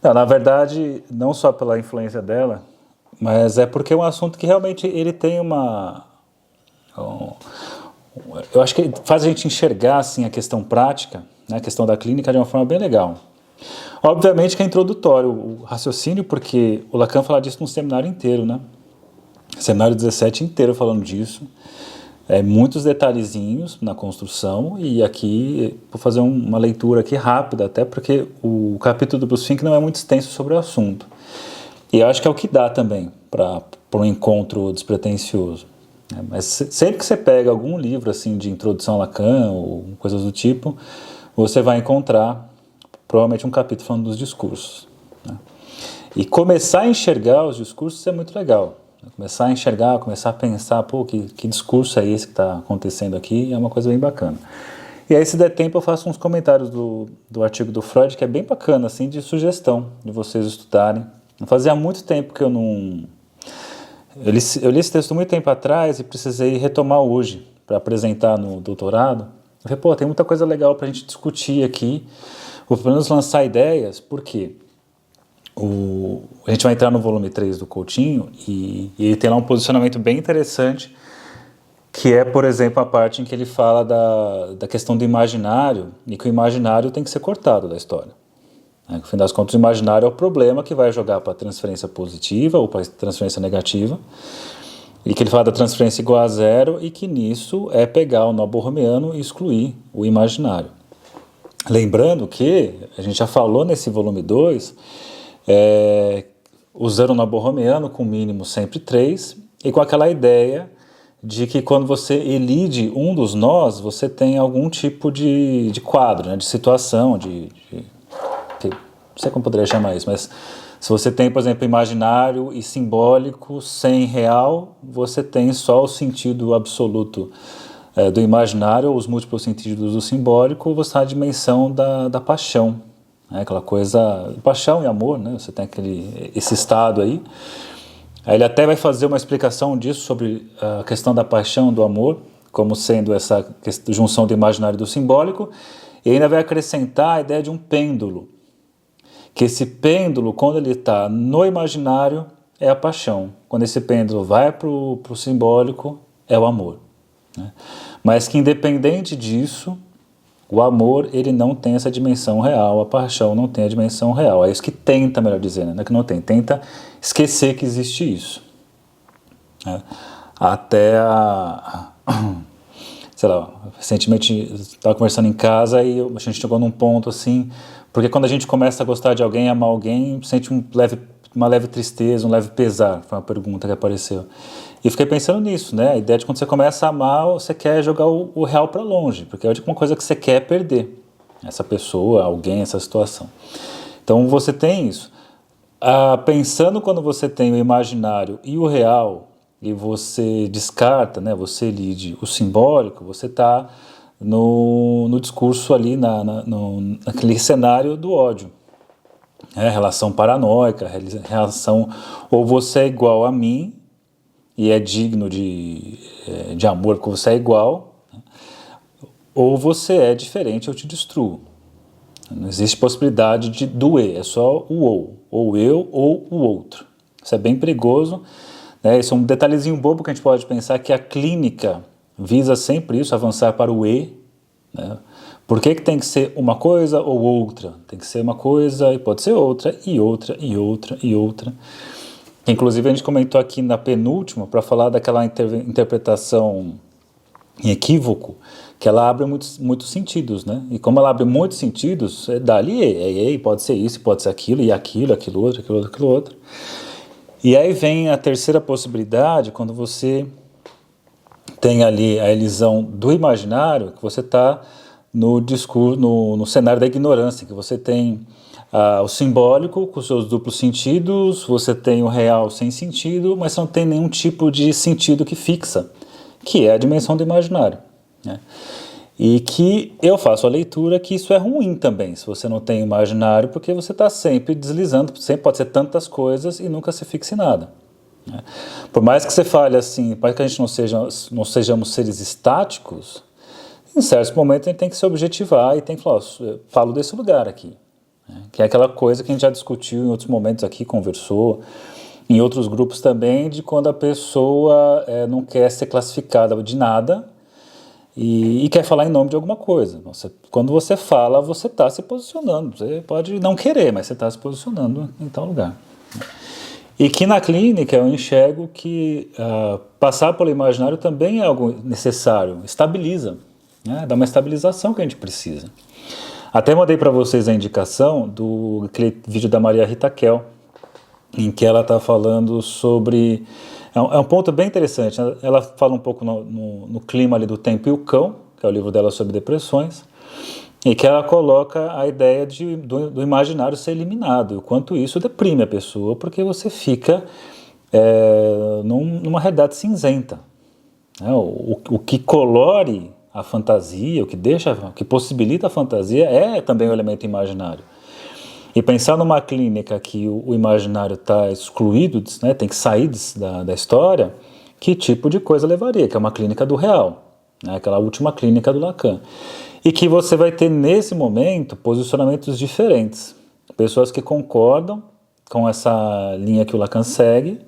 Não, na verdade, não só pela influência dela, mas é porque é um assunto que realmente ele tem um- eu acho que faz a gente enxergar assim a questão prática, né, a questão da clínica de uma forma bem legal. Obviamente que é introdutório o raciocínio, porque o Lacan fala disso num seminário inteiro, né? Seminário 17 inteiro falando disso. Muitos detalhezinhos na construção, e aqui vou fazer uma leitura aqui rápida, até porque o capítulo do Bruce Fink não é muito extenso sobre o assunto. E eu acho que é o que dá também para um encontro despretensioso. Mas sempre que você pega algum livro assim de introdução a Lacan ou coisas do tipo, você vai encontrar provavelmente um capítulo falando dos discursos, né? E começar a enxergar os discursos é muito legal. Começar a enxergar, começar a pensar, pô, que discurso é esse que está acontecendo aqui, é uma coisa bem bacana. E aí, se der tempo, eu faço uns comentários do artigo do Freud, que é bem bacana, assim, de sugestão de vocês estudarem. Fazia muito tempo que eu não... Eu li esse texto muito tempo atrás e precisei retomar hoje para apresentar no doutorado. Eu falei, pô, tem muita coisa legal para a gente discutir aqui, ou pelo menos lançar ideias, por quê? A gente vai entrar no volume 3 do Coutinho e ele tem lá um posicionamento bem interessante, que é, por exemplo, a parte em que ele fala da questão do imaginário e que o imaginário tem que ser cortado da história. No fim das contas, o imaginário é o problema que vai jogar para a transferência positiva ou para a transferência negativa, e que ele fala da transferência igual a zero e que nisso é pegar o nó borromeano e excluir o imaginário. Lembrando que, a gente já falou nesse volume 2, usando o nó borromeano com mínimo sempre 3 e com aquela ideia de que quando você elide um dos nós, você tem algum tipo de quadro, né, de situação, não sei como poderia chamar isso, mas se você tem, por exemplo, imaginário e simbólico sem real, você tem só o sentido absoluto do imaginário, ou os múltiplos sentidos do simbólico, você tem a dimensão da paixão. Aquela coisa, paixão e amor, né? Você tem esse estado aí. Aí ele até vai fazer uma explicação disso sobre a questão da paixão, do amor, como sendo essa junção do imaginário e do simbólico, e ainda vai acrescentar a ideia de um pêndulo, que esse pêndulo, quando ele está no imaginário, é a paixão. Quando esse pêndulo vai para o simbólico, é o amor, né? Mas que independente disso, o amor, ele não tem essa dimensão real, a paixão não tem a dimensão real. É isso que tenta, melhor dizendo, não é que não tem, tenta esquecer que existe isso. Até sei lá, recentemente estava conversando em casa e a gente chegou num ponto assim, porque quando a gente começa a gostar de alguém, amar alguém, sente uma leve tristeza, um leve pesar, foi uma pergunta que apareceu. E fiquei pensando nisso, né? A ideia de quando você começa a amar, você quer jogar o real para longe, porque é uma coisa que você quer perder, essa pessoa, alguém, essa situação. Então você tem isso. Pensando quando você tem o imaginário e o real, e você descarta, né? Você elide o simbólico, você está no discurso ali, naquele cenário do ódio. Relação paranoica, relação ou você é igual a mim, e é digno de amor porque você é igual, né? Ou você é diferente, eu te destruo. Não existe possibilidade de doer, é só o ou eu ou o outro. Isso é bem perigoso, né? Isso é um detalhezinho bobo que a gente pode pensar, que a clínica visa sempre isso, avançar para o né? Por que tem que ser uma coisa ou outra? Tem que ser uma coisa e pode ser outra, e outra, e outra, e outra. Inclusive a gente comentou aqui na penúltima para falar daquela interpretação em equívoco, que ela abre muitos sentidos, né? E como ela abre muitos sentidos, dali pode ser isso, pode ser aquilo, e aquilo outro, aquilo outro. E aí vem a terceira possibilidade, quando você tem ali a elisão do imaginário, que você está no discurso, no cenário da ignorância, que você tem o simbólico com seus duplos sentidos, você tem o real sem sentido, mas não tem nenhum tipo de sentido que fixa, que é a dimensão do imaginário, né? E que eu faço a leitura que isso é ruim também, se você não tem imaginário, porque você está sempre deslizando, sempre pode ser tantas coisas e nunca se fixe em nada, né? Por mais que você fale assim, para que a gente não sejamos seres estáticos, em certos momentos a gente tem que se objetivar e tem que falar, falo desse lugar aqui. Que é aquela coisa que a gente já discutiu em outros momentos aqui, conversou, em outros grupos também, de quando a pessoa não quer ser classificada de nada e quer falar em nome de alguma coisa. Quando você fala, você está se posicionando. Você pode não querer, mas você está se posicionando em tal lugar. E que na clínica eu enxergo que passar pelo imaginário também é algo necessário, estabiliza, né? Dá uma estabilização que a gente precisa. Até mandei para vocês a indicação do vídeo da Maria Rita Kell, em que ela está falando sobre... É um ponto bem interessante. Ela fala um pouco no clima ali do Tempo e o Cão, que é o livro dela sobre depressões, e que ela coloca a ideia do imaginário ser eliminado, e o quanto isso deprime a pessoa, porque você fica numa realidade cinzenta. O que colore a fantasia, o que possibilita a fantasia é também o elemento imaginário. E pensar numa clínica que o imaginário está excluído, né, tem que sair da história, que tipo de coisa levaria? Que é uma clínica do real, né, aquela última clínica do Lacan. E que você vai ter, nesse momento, posicionamentos diferentes. Pessoas que concordam com essa linha que o Lacan segue,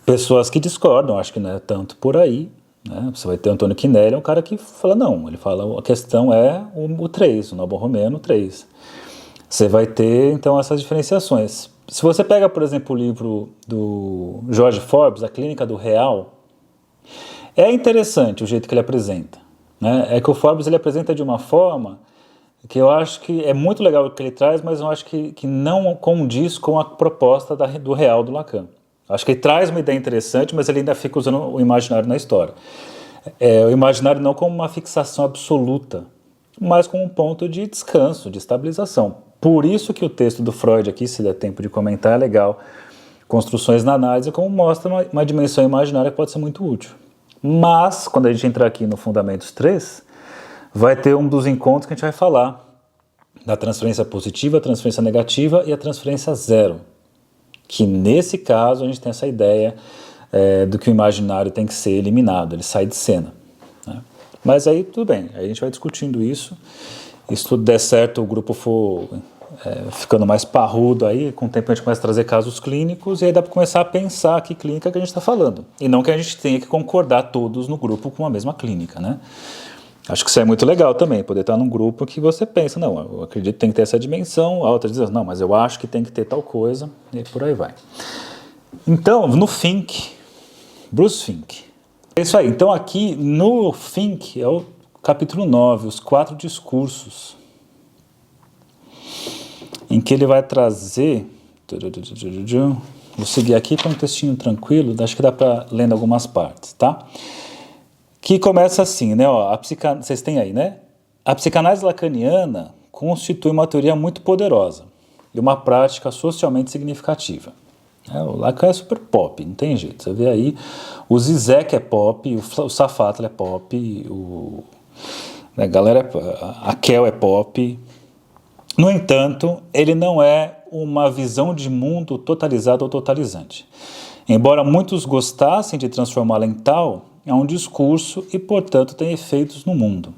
pessoas que discordam, acho que não é tanto por aí. Né? Você vai ter o Antônio Quinelli, é um cara que fala, não, ele fala, a questão é o 3, o Novo Romano 3. Você vai ter, então, essas diferenciações. Se você pega, por exemplo, o livro do George Forbes, A Clínica do Real, é interessante o jeito que ele apresenta. Né? É que o Forbes ele apresenta de uma forma que eu acho que é muito legal o que ele traz, mas eu acho que não condiz com a proposta do Real do Lacan. Acho que ele traz uma ideia interessante, mas ele ainda fica usando o imaginário na história. O imaginário não como uma fixação absoluta, mas como um ponto de descanso, de estabilização. Por isso que o texto do Freud aqui, se der tempo de comentar, é legal. Construções na análise, como mostra uma dimensão imaginária que pode ser muito útil. Mas, quando a gente entrar aqui no Fundamentos 3, vai ter um dos encontros que a gente vai falar da transferência positiva, a transferência negativa e a transferência zero. Que nesse caso a gente tem essa ideia do que o imaginário tem que ser eliminado, ele sai de cena. Né? Mas aí tudo bem, aí a gente vai discutindo isso. E se tudo der certo, o grupo for ficando mais parrudo aí, com o tempo a gente começa a trazer casos clínicos e aí dá para começar a pensar que clínica que a gente está falando. E não que a gente tenha que concordar todos no grupo com a mesma clínica, né? Acho que isso é muito legal também, poder estar num grupo que você pensa, não, eu acredito que tem que ter essa dimensão, a outra diz, não, mas eu acho que tem que ter tal coisa, e por aí vai. Então, no Fink, Bruce Fink. É isso aí, então aqui no Fink é o capítulo 9, os 4 discursos, em que ele vai trazer, vou seguir aqui para um textinho tranquilo, acho que dá para ler em algumas partes, tá? Que começa assim, né? Ó, vocês têm aí, né? A psicanálise lacaniana constitui uma teoria muito poderosa e uma prática socialmente significativa. O Lacan é super pop, não tem jeito. Você vê aí, o Zizek é pop, o Safatli é pop, a galera, a Kell é pop. No entanto, ele não é uma visão de mundo totalizada ou totalizante. Embora muitos gostassem de transformá-la em tal, é um discurso e, portanto, tem efeitos no mundo.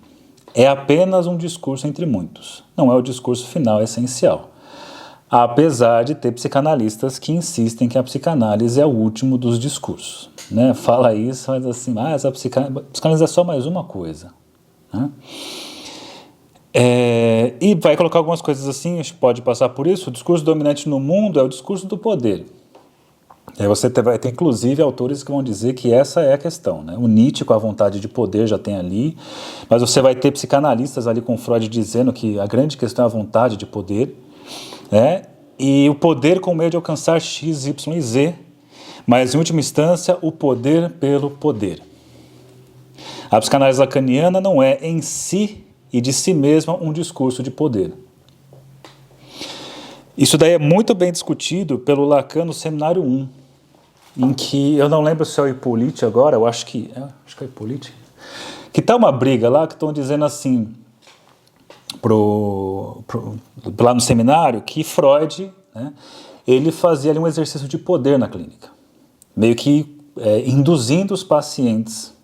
É apenas um discurso entre muitos. Não é o discurso final essencial. Apesar de ter psicanalistas que insistem que a psicanálise é o último dos discursos. Né? Fala isso, mas assim, a psicanálise é só mais uma coisa. Né? E vai colocar algumas coisas assim, a gente pode passar por isso. O discurso dominante no mundo é o discurso do poder. Você vai ter, inclusive, autores que vão dizer que essa é a questão. Né? O Nietzsche, com a vontade de poder, já tem ali, mas você vai ter psicanalistas ali com Freud dizendo que a grande questão é a vontade de poder, né? E o poder com meio de alcançar X, Y e Z, mas, em última instância, o poder pelo poder. A psicanálise lacaniana não é, em si e de si mesma, um discurso de poder. Isso daí é muito bem discutido pelo Lacan no Seminário 1, em que, eu não lembro se é o Hippolyte agora, eu acho que é o Hippolyte, que está uma briga lá, que estão dizendo assim, lá no seminário, que Freud, né, ele fazia ali um exercício de poder na clínica, meio que induzindo os pacientes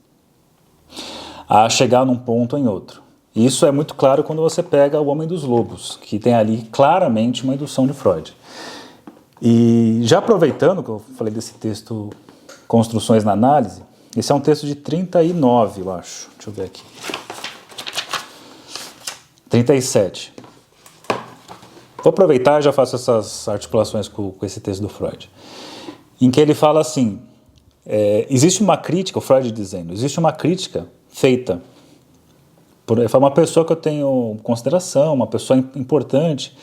a chegar num ponto ou em outro. E isso é muito claro quando você pega O Homem dos Lobos, que tem ali claramente uma indução de Freud. E já aproveitando que eu falei desse texto Construções na Análise, esse é um texto de 39, eu acho. Deixa eu ver aqui. 37. Vou aproveitar e já faço essas articulações com esse texto do Freud. Em que ele fala assim, existe uma crítica, o Freud dizendo, existe uma crítica feita por uma pessoa que eu tenho consideração, uma pessoa importante,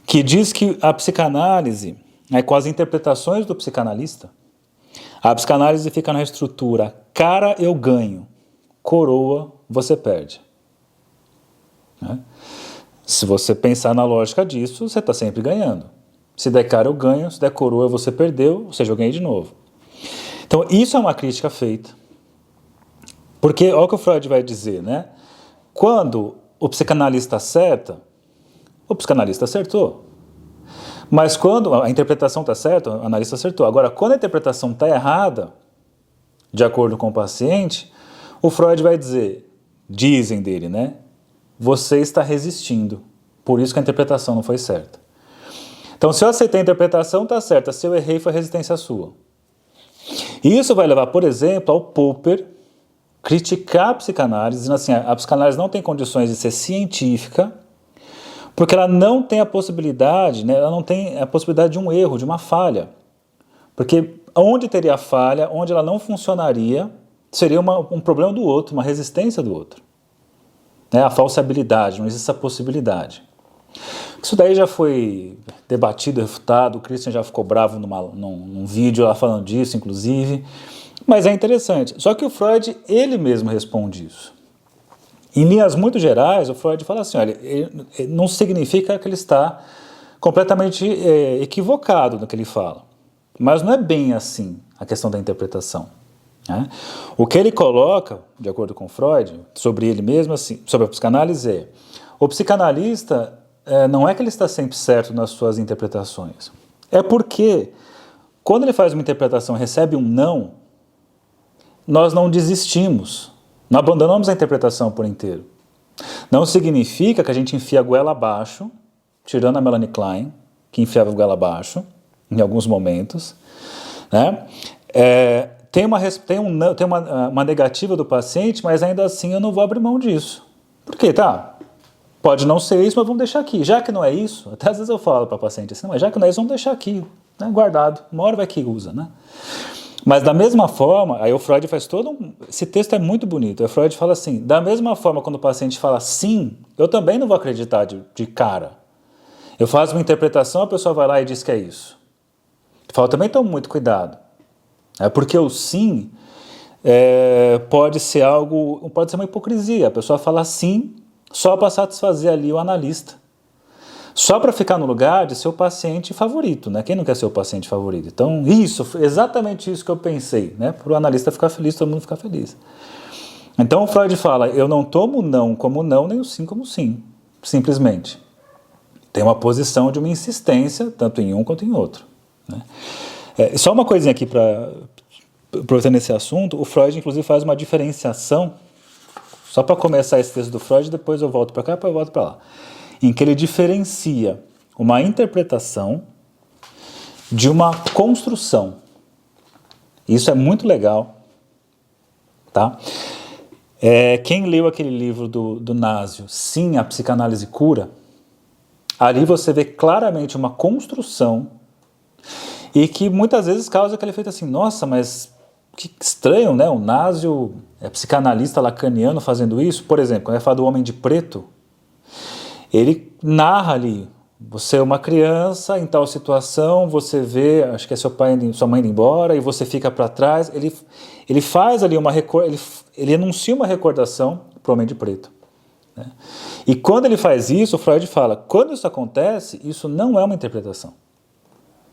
que diz que a psicanálise, com as interpretações do psicanalista, a psicanálise fica na estrutura cara eu ganho, coroa você perde. Né? Se você pensar na lógica disso, você está sempre ganhando. Se der cara eu ganho, se der coroa você perdeu, ou seja, eu ganhei de novo. Então isso é uma crítica feita. Porque olha o que o Freud vai dizer, né? Quando o psicanalista acerta, o psicanalista acertou. Mas quando a interpretação está certa, o analista acertou. Agora, quando a interpretação está errada, de acordo com o paciente, o Freud vai dizer, dizem dele, né? Você está resistindo, por isso que a interpretação não foi certa. Então, se eu aceitei a interpretação, está certa. Se eu errei, foi resistência sua. E isso vai levar, por exemplo, ao Popper criticar a psicanálise, dizendo assim, a psicanálise não tem condições de ser científica, porque ela não tem a possibilidade, né, ela não tem a possibilidade de um erro, de uma falha. Porque onde teria falha, onde ela não funcionaria, seria um problema do outro, uma resistência do outro. Né, a falsibilidade, não existe essa possibilidade. Isso daí já foi debatido, refutado, o Christian já ficou bravo num vídeo lá falando disso, inclusive. Mas é interessante. Só que o Freud, ele mesmo responde isso. Em linhas muito gerais, o Freud fala assim, olha, não significa que ele está completamente equivocado no que ele fala. Mas não é bem assim a questão da interpretação. Né? O que ele coloca, de acordo com Freud, sobre ele mesmo, assim, sobre a psicanálise é, o psicanalista não é que ele está sempre certo nas suas interpretações. É porque, quando ele faz uma interpretação e recebe um não, nós não desistimos, não abandonamos a interpretação por inteiro. Não significa que a gente enfia a goela abaixo, tirando a Melanie Klein, que enfiava a goela abaixo, em alguns momentos, né? Tem uma negativa do paciente, mas ainda assim eu não vou abrir mão disso. Por quê? Pode não ser isso, mas vamos deixar aqui. Já que não é isso, até às vezes eu falo para o paciente assim, mas já que não é isso, vamos deixar aqui, né, guardado. Uma hora vai que usa, né? Mas da mesma forma, aí o Freud faz esse texto é muito bonito, o Freud fala assim, da mesma forma quando o paciente fala sim, eu também não vou acreditar de cara. Eu faço uma interpretação, a pessoa vai lá e diz que é isso. Eu falo, também tome muito cuidado. Porque o sim pode ser uma hipocrisia, a pessoa fala sim só para satisfazer ali o analista. Só para ficar no lugar de ser o paciente favorito, né? Quem não quer ser o paciente favorito? Então, exatamente isso que eu pensei, né? Para o analista ficar feliz, todo mundo ficar feliz. Então, o Freud fala, eu não tomo o não como não, nem o sim como sim, simplesmente. Tem uma posição de uma insistência, tanto em um quanto em outro. Né? Só uma coisinha aqui para aproveitando esse assunto, o Freud, inclusive, faz uma diferenciação, só para começar esse texto do Freud, depois eu volto para cá, depois eu volto para lá, em que ele diferencia uma interpretação de uma construção. Isso é muito legal. Tá? Quem leu aquele livro do Nasio, Sim, a Psicanálise Cura, ali você vê claramente uma construção e que muitas vezes causa aquele efeito assim, nossa, mas que estranho, né? O Nasio é psicanalista lacaniano fazendo isso. Por exemplo, quando ele fala do Homem de Preto, ele narra ali, você é uma criança em tal situação, você vê, acho que é seu pai, sua mãe indo embora, e você fica para trás, ele faz ali ele enuncia uma recordação para o Homem de Preto. Né? E quando ele faz isso, o Freud fala, quando isso acontece, isso não é uma interpretação.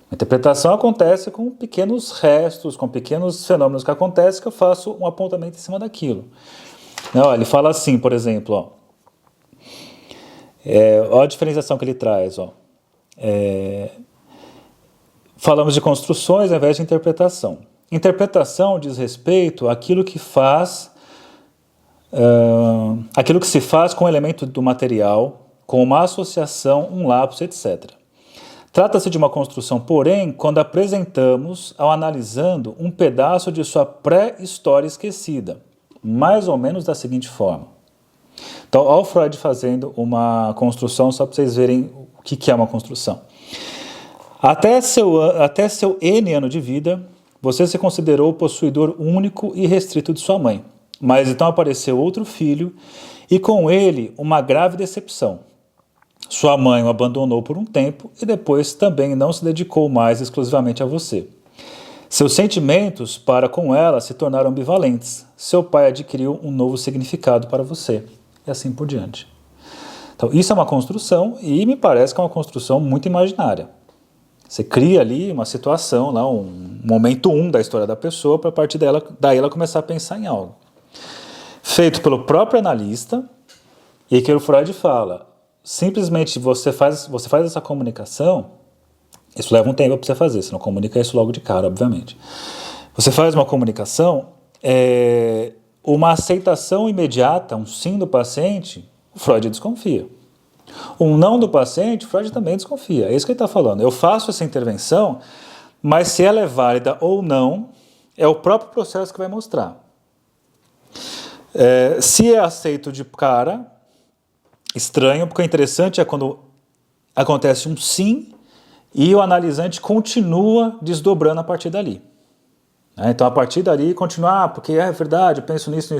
A interpretação acontece com pequenos restos, com pequenos fenômenos que acontecem, que eu faço um apontamento em cima daquilo. Ele fala assim, por exemplo, olha a diferenciação que ele traz. Falamos de construções ao invés de interpretação. Interpretação diz respeito àquilo que faz aquilo que se faz com o elemento do material, com uma associação, um lapso, etc. Trata-se de uma construção, porém, quando apresentamos ao analisando um pedaço de sua pré-história esquecida, mais ou menos da seguinte forma. Então, olha o Freud fazendo uma construção, só para vocês verem o que é uma construção. Até seu N ano de vida, você se considerou o possuidor único e restrito de sua mãe. Mas então apareceu outro filho e com ele uma grave decepção. Sua mãe o abandonou por um tempo e depois também não se dedicou mais exclusivamente a você. Seus sentimentos para com ela se tornaram ambivalentes. Seu pai adquiriu um novo significado para você. E assim por diante. Então, isso é uma construção e me parece que é uma construção muito imaginária. Você cria ali uma situação, lá, um momento da história da pessoa, para a partir daí ela começar a pensar em algo. Feito pelo próprio analista, e que o Freud fala, simplesmente você faz essa comunicação, isso leva um tempo para você fazer, você não comunica isso logo de cara, obviamente. Você faz uma comunicação, uma aceitação imediata, um sim do paciente, o Freud desconfia. Um não do paciente, Freud também desconfia. É isso que ele está falando. Eu faço essa intervenção, mas se ela é válida ou não, é o próprio processo que vai mostrar. Se é aceito de cara, estranho, porque o interessante é quando acontece um sim e o analisante continua desdobrando a partir dali. Então, a partir dali, continuar, porque é verdade, eu penso nisso.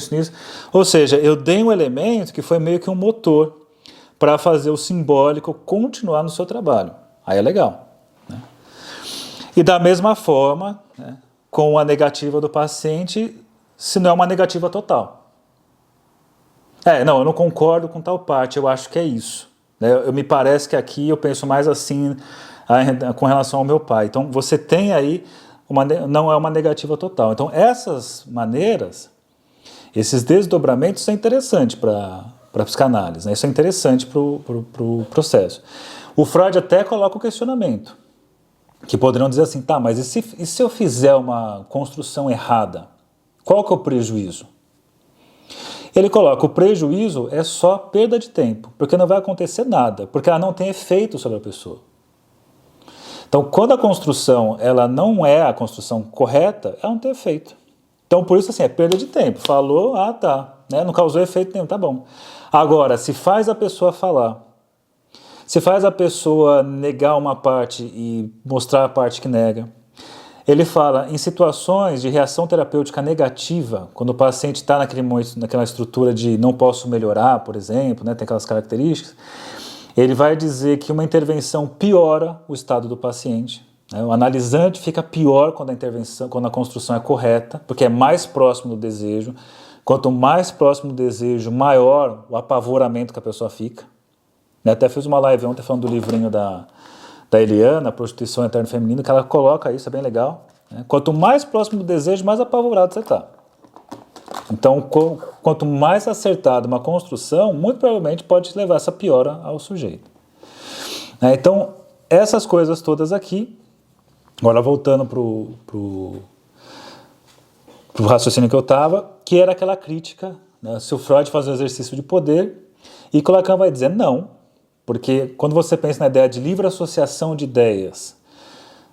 Ou seja, eu dei um elemento que foi meio que um motor para fazer o simbólico continuar no seu trabalho. Aí é legal. Né? E da mesma forma, né, com a negativa do paciente, se não é uma negativa total. Não, eu não concordo com tal parte, eu acho que é isso. Me parece que aqui eu penso mais assim com relação ao meu pai. Então, você tem aí, não é uma negativa total. Então, essas maneiras, esses desdobramentos são interessantes para a psicanálise, né? Isso é interessante para o processo. O Freud até coloca o questionamento, que poderiam dizer assim, tá, mas e se eu fizer uma construção errada? Qual que é o prejuízo? Ele coloca, o prejuízo é só perda de tempo, porque não vai acontecer nada, porque ela não tem efeito sobre a pessoa. Então, quando a construção ela não é a construção correta, ela não tem efeito. Então, por isso, assim, é perda de tempo. Falou, tá, né? Não causou efeito nenhum, tá bom. Agora, se faz a pessoa falar, se faz a pessoa negar uma parte e mostrar a parte que nega, ele fala em situações de reação terapêutica negativa, quando o paciente está naquela estrutura de não posso melhorar, por exemplo, né, tem aquelas características, ele vai dizer que uma intervenção piora o estado do paciente. Né, o analisante fica pior quando a construção é correta, porque é mais próximo do desejo. Quanto mais próximo do desejo, maior o apavoramento que a pessoa fica. Né, até fiz uma live ontem falando do livrinho da Eliana, Prostituição Eterna Feminina, que ela coloca isso, é bem legal. Né? Quanto mais próximo do desejo, mais apavorado você está. Então, quanto mais acertada uma construção, muito provavelmente pode levar essa piora ao sujeito. Então, essas coisas todas aqui, agora voltando para o raciocínio que eu estava, que era aquela crítica, né? Se o Freud faz um exercício de poder, e que o Lacan vai dizer não, porque quando você pensa na ideia de livre associação de ideias,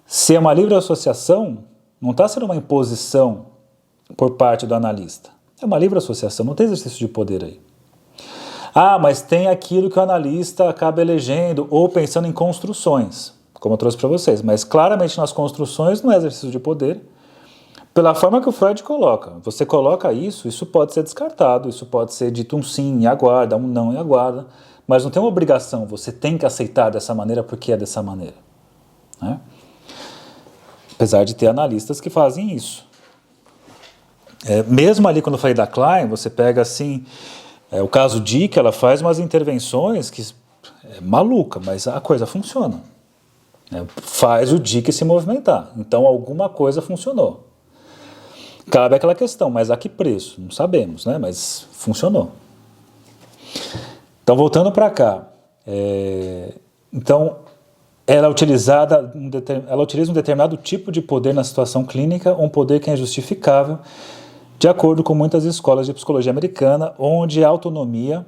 se é uma livre associação, não está sendo uma imposição por parte do analista. É uma livre associação, não tem exercício de poder aí. Mas tem aquilo que o analista acaba elegendo ou pensando em construções, como eu trouxe para vocês. Mas claramente nas construções não é exercício de poder, pela forma que o Freud coloca. Você coloca isso pode ser descartado, isso pode ser dito um sim e aguarda, um não e aguarda, mas não tem uma obrigação, você tem que aceitar dessa maneira porque é dessa maneira. Né? Apesar de ter analistas que fazem isso. Mesmo ali quando eu falei da Klein, você pega assim, o caso Dick, ela faz umas intervenções que é maluca, mas a coisa funciona. Faz o Dick se movimentar, então alguma coisa funcionou. Cabe aquela questão, mas a que preço? Não sabemos, né? Mas funcionou. Então, voltando para cá, então, ela utiliza um determinado tipo de poder na situação clínica, um poder que é injustificável, de acordo com muitas escolas de psicologia americana, onde a autonomia,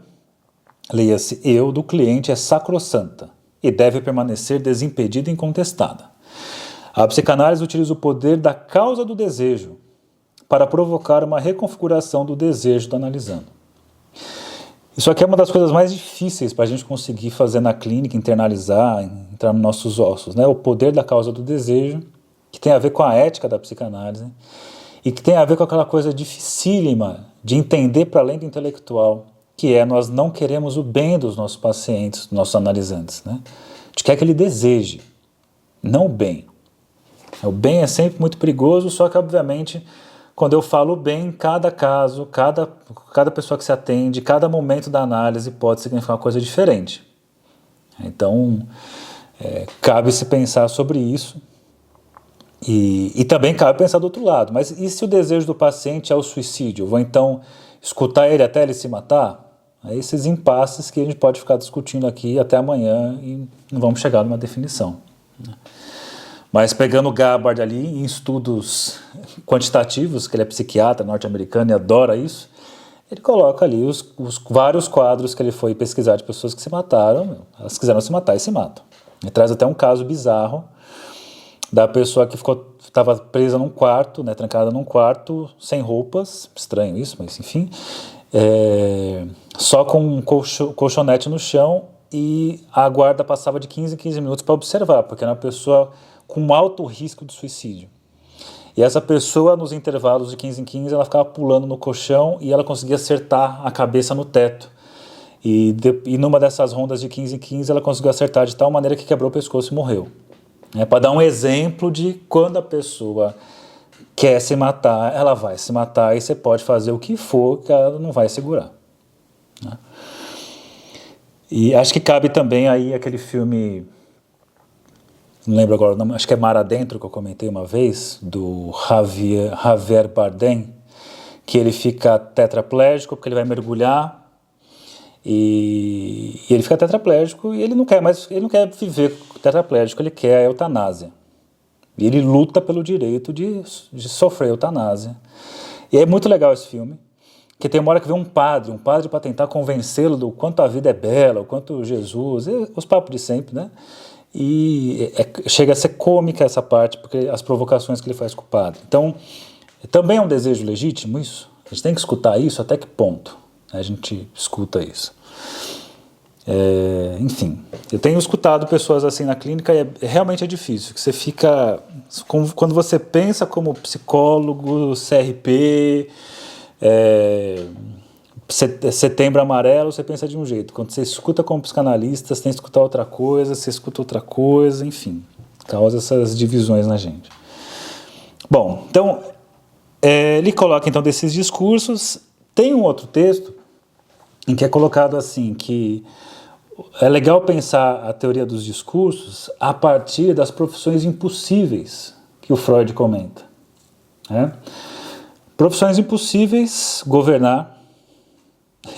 leia-se eu, do cliente é sacrossanta e deve permanecer desimpedida e incontestada. A psicanálise utiliza o poder da causa do desejo para provocar uma reconfiguração do desejo do analisando. Isso aqui é uma das coisas mais difíceis para a gente conseguir fazer na clínica, internalizar, entrar nos nossos ossos, né? O poder da causa do desejo, que tem a ver com a ética da psicanálise e que tem a ver com aquela coisa dificílima de entender para além do intelectual, que é nós não queremos o bem dos nossos pacientes, dos nossos analisantes, né? A gente quer que ele deseje, não o bem. O bem é sempre muito perigoso, só que obviamente quando eu falo bem, cada caso, cada pessoa que se atende, cada momento da análise pode significar uma coisa diferente. Então, cabe se pensar sobre isso e também cabe pensar do outro lado. Mas e se o desejo do paciente é o suicídio? Eu vou então escutar ele até ele se matar? É esses impasses que a gente pode ficar discutindo aqui até amanhã e não vamos chegar numa definição. Mas pegando o Gabbard ali em estudos quantitativos, que ele é psiquiatra norte-americano e adora isso, ele coloca ali os vários quadros que ele foi pesquisar de pessoas que se mataram, elas quiseram se matar e se matam. Ele traz até um caso bizarro da pessoa que estava presa num quarto, né, trancada num quarto, sem roupas, estranho isso, mas enfim, só com um colchonete no chão e a guarda passava de 15 em 15 minutos para observar, porque era uma pessoa com alto risco de suicídio. E essa pessoa, nos intervalos de 15 em 15, ela ficava pulando no colchão e ela conseguia acertar a cabeça no teto. E numa dessas rondas de 15 em 15, ela conseguiu acertar de tal maneira que quebrou o pescoço e morreu. Para dar um exemplo de quando a pessoa quer se matar, ela vai se matar e você pode fazer o que for que ela não vai segurar. Né? E acho que cabe também aí aquele filme... Não lembro agora o nome, acho que é Mar Adentro, que eu comentei uma vez, do Javier Bardem, que ele fica tetraplégico porque ele vai mergulhar e ele fica tetraplégico e ele não quer viver tetraplégico, ele quer a eutanásia. E ele luta pelo direito de sofrer eutanásia. E é muito legal esse filme, que tem uma hora que vem um padre para tentar convencê-lo do quanto a vida é bela, o quanto Jesus, os papos de sempre, né? E chega a ser cômica essa parte, porque as provocações que ele faz com o padre. Então, também é um desejo legítimo isso? A gente tem que escutar isso até que ponto a gente escuta isso? Enfim, eu tenho escutado pessoas assim na clínica e realmente é difícil, que você fica... Quando você pensa como psicólogo, CRP... Setembro Amarelo, você pensa de um jeito. Quando você escuta como psicanalista, você tem que escutar outra coisa, você escuta outra coisa, enfim, causa essas divisões na gente. Bom, então, ele coloca então desses discursos. Tem um outro texto em que é colocado assim, que é legal pensar a teoria dos discursos a partir das profissões impossíveis que o Freud comenta. Profissões impossíveis: governar,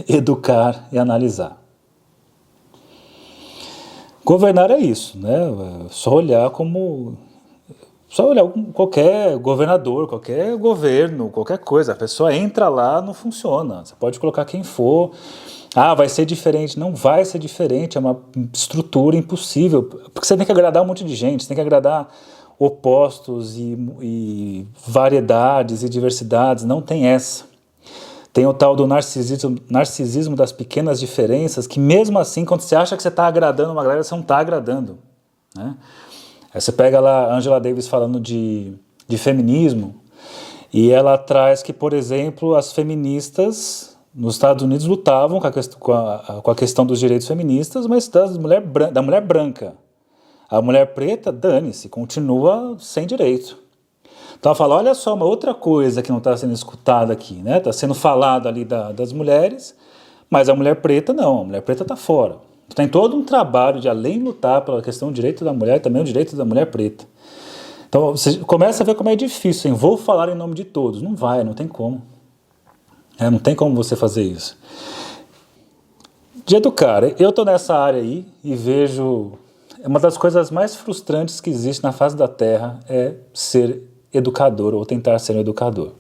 educar e analisar. Governar é isso, né? Só olhar qualquer governador, qualquer governo, qualquer coisa. A pessoa entra lá, não funciona. Você pode colocar quem for. Vai ser diferente. Não vai ser diferente, é uma estrutura impossível. Porque você tem que agradar um monte de gente, você tem que agradar opostos e variedades e diversidades. Não tem essa. Tem o tal do narcisismo das pequenas diferenças, que mesmo assim, quando você acha que você está agradando uma galera, você não está agradando. Né? Aí você pega lá a Angela Davis falando de feminismo, e ela traz que, por exemplo, as feministas nos Estados Unidos lutavam com a questão dos direitos feministas, mas da mulher branca. A mulher preta, dane-se, continua sem direito. Então ela fala, olha só, uma outra coisa que não está sendo escutada aqui, né? Está sendo falado ali das mulheres, mas a mulher preta não, a mulher preta está fora. Tem todo um trabalho de, além de lutar pela questão do direito da mulher, também o direito da mulher preta. Então você começa a ver como é difícil, hein? Vou falar em nome de todos. Não vai, não tem como. Não tem como você fazer isso. De educar, eu estou nessa área aí e vejo... Uma das coisas mais frustrantes que existe na face da Terra é ser educador ou tentar ser um educador.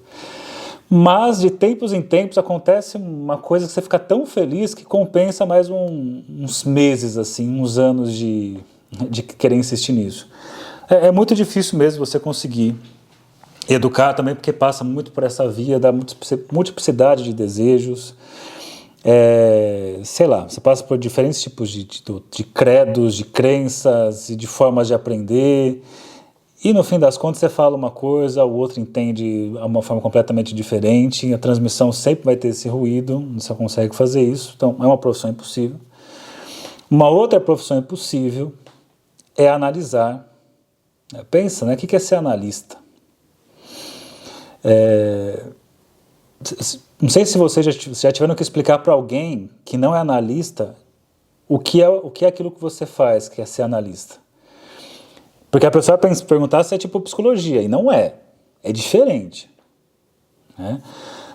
Mas de tempos em tempos acontece uma coisa que você fica tão feliz que compensa mais uns meses, assim, uns anos de querer insistir nisso. É muito difícil mesmo você conseguir educar também, porque passa muito por essa via da multiplicidade de desejos. Sei lá, você passa por diferentes tipos de credos, de crenças e de formas de aprender. E no fim das contas você fala uma coisa, o outro entende de uma forma completamente diferente, a transmissão sempre vai ter esse ruído, não se consegue fazer isso, então é uma profissão impossível. Uma outra profissão impossível é analisar. Pensa, né? O que é ser analista? Não sei se vocês já tiveram que explicar para alguém que não é analista o que é aquilo que você faz, que é ser analista. Porque a pessoa vai perguntar se é tipo psicologia, e não é. É diferente. Né?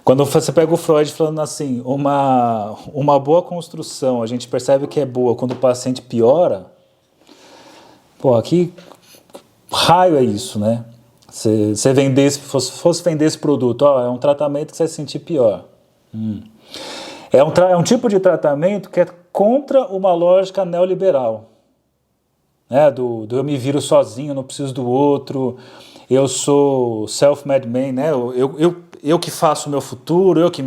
Quando você pega o Freud falando assim, uma boa construção, a gente percebe que é boa quando o paciente piora, pô, que raio é isso, né? Você fosse vender esse produto, é um tratamento que você vai se sentir pior. É um tipo de tratamento que é contra uma lógica neoliberal. Né, do eu me viro sozinho, não preciso do outro, eu sou self-made man, né, eu que faço o meu futuro, eu que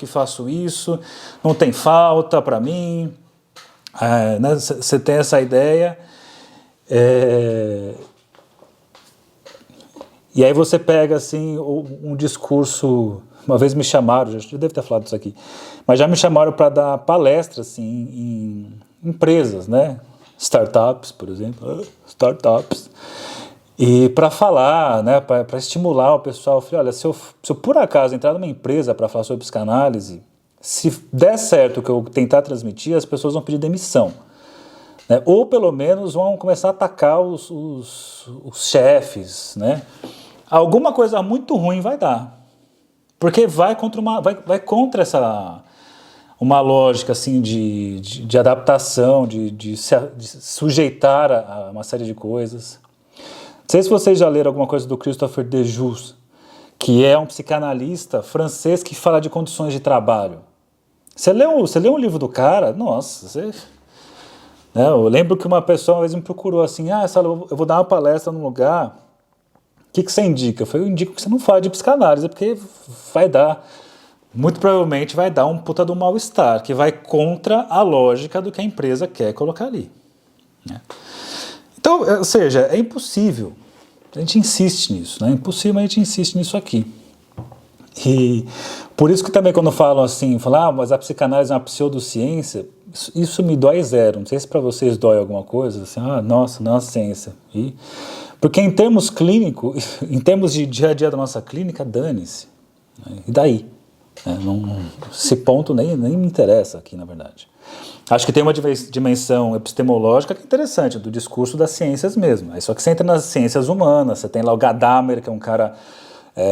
faço isso, não tem falta para mim. Né, você tem essa ideia, e aí você pega assim um discurso, uma vez me chamaram, já devo ter falado isso aqui, mas já me chamaram para dar palestra assim, em empresas, né, startups, por exemplo, e para falar, né, para estimular o pessoal. Eu falei, olha, se eu por acaso entrar numa empresa para falar sobre psicanálise, se der certo o que eu tentar transmitir, as pessoas vão pedir demissão, né, ou pelo menos vão começar a atacar os chefes, né, alguma coisa muito ruim vai dar, porque vai contra uma lógica assim de adaptação, de se sujeitar a uma série de coisas. Não sei se vocês já leram alguma coisa do Christophe Dejoux, que é um psicanalista francês que fala de condições de trabalho. Você lê um livro do cara, nossa, né, eu lembro que uma pessoa uma vez me procurou assim, eu vou dar uma palestra num lugar, o que você indica? Eu indico que você não fale de psicanálise, porque muito provavelmente vai dar um puta do mal-estar, que vai contra a lógica do que a empresa quer colocar ali. Né? Então, ou seja, é impossível. A gente insiste nisso, né? É impossível, mas a gente insiste nisso aqui. E por isso que também quando falam assim, mas a psicanálise é uma pseudociência, isso me dói zero. Não sei se para vocês dói alguma coisa, assim, nossa, não é uma ciência. Porque em termos clínicos, em termos de dia a dia da nossa clínica, dane-se. Né? E daí? Esse ponto nem me interessa aqui, na verdade. Acho que tem uma dimensão epistemológica que é interessante, do discurso das ciências mesmo. Aí só que você entra nas ciências humanas, você tem lá o Gadamer, que é um cara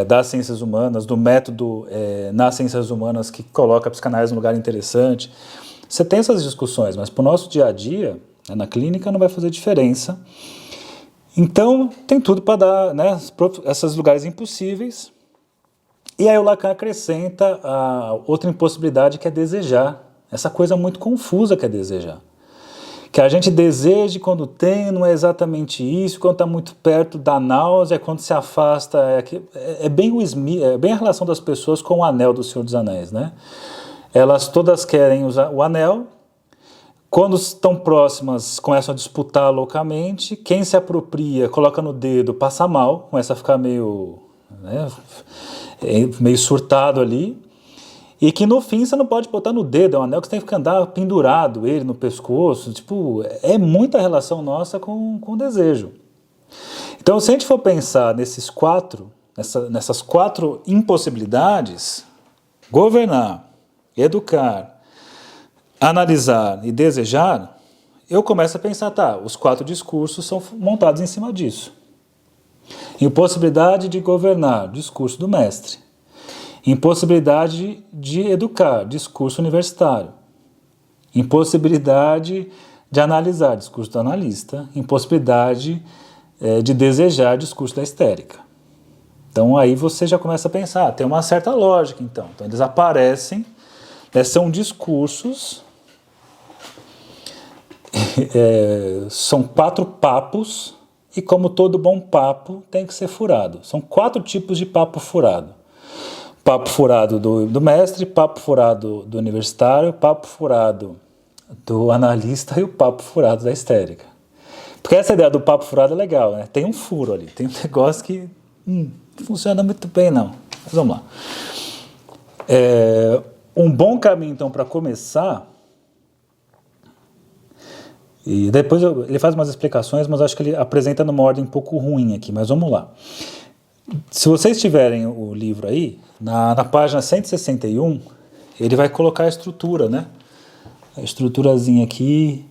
das ciências humanas, do método nas ciências humanas, que coloca a psicanálise num lugar interessante. Você tem essas discussões, mas para o nosso dia a dia, na clínica, não vai fazer diferença. Então, tem tudo para dar, né, esses lugares impossíveis. E aí o Lacan acrescenta a outra impossibilidade, que é desejar. Essa coisa muito confusa que é desejar. Que a gente deseja quando tem, não é exatamente isso, quando está muito perto dá náusea, quando se afasta... É bem a relação das pessoas com o anel do Senhor dos Anéis, né? Elas todas querem usar o anel, quando estão próximas começam a disputar loucamente, quem se apropria, coloca no dedo, passa mal, começa a ficar meio surtado ali, e que no fim você não pode botar no dedo, é um anel que você tem que andar pendurado ele no pescoço, é muita relação nossa com o desejo. Então, se a gente for pensar nessas quatro impossibilidades, governar, educar, analisar e desejar, eu começo a pensar, os 4 discursos são montados em cima disso. Impossibilidade de governar, discurso do mestre. Impossibilidade de educar, discurso universitário. Impossibilidade de analisar, discurso do analista. Impossibilidade de desejar, discurso da histérica. Então aí você já começa a pensar, tem uma certa lógica então. Então eles aparecem, são discursos, são 4 papos, e como todo bom papo tem que ser furado. São 4 tipos de papo furado. Papo furado do mestre, papo furado do universitário, papo furado do analista e o papo furado da histérica. Porque essa ideia do papo furado é legal, né? Tem um furo ali, tem um negócio que não funciona muito bem, não. Mas vamos lá. Um bom caminho, então, para começar... E depois ele faz umas explicações, mas acho que ele apresenta numa ordem um pouco ruim aqui, mas vamos lá. Se vocês tiverem o livro aí, na página 161, ele vai colocar a estrutura, né? A estruturazinha aqui,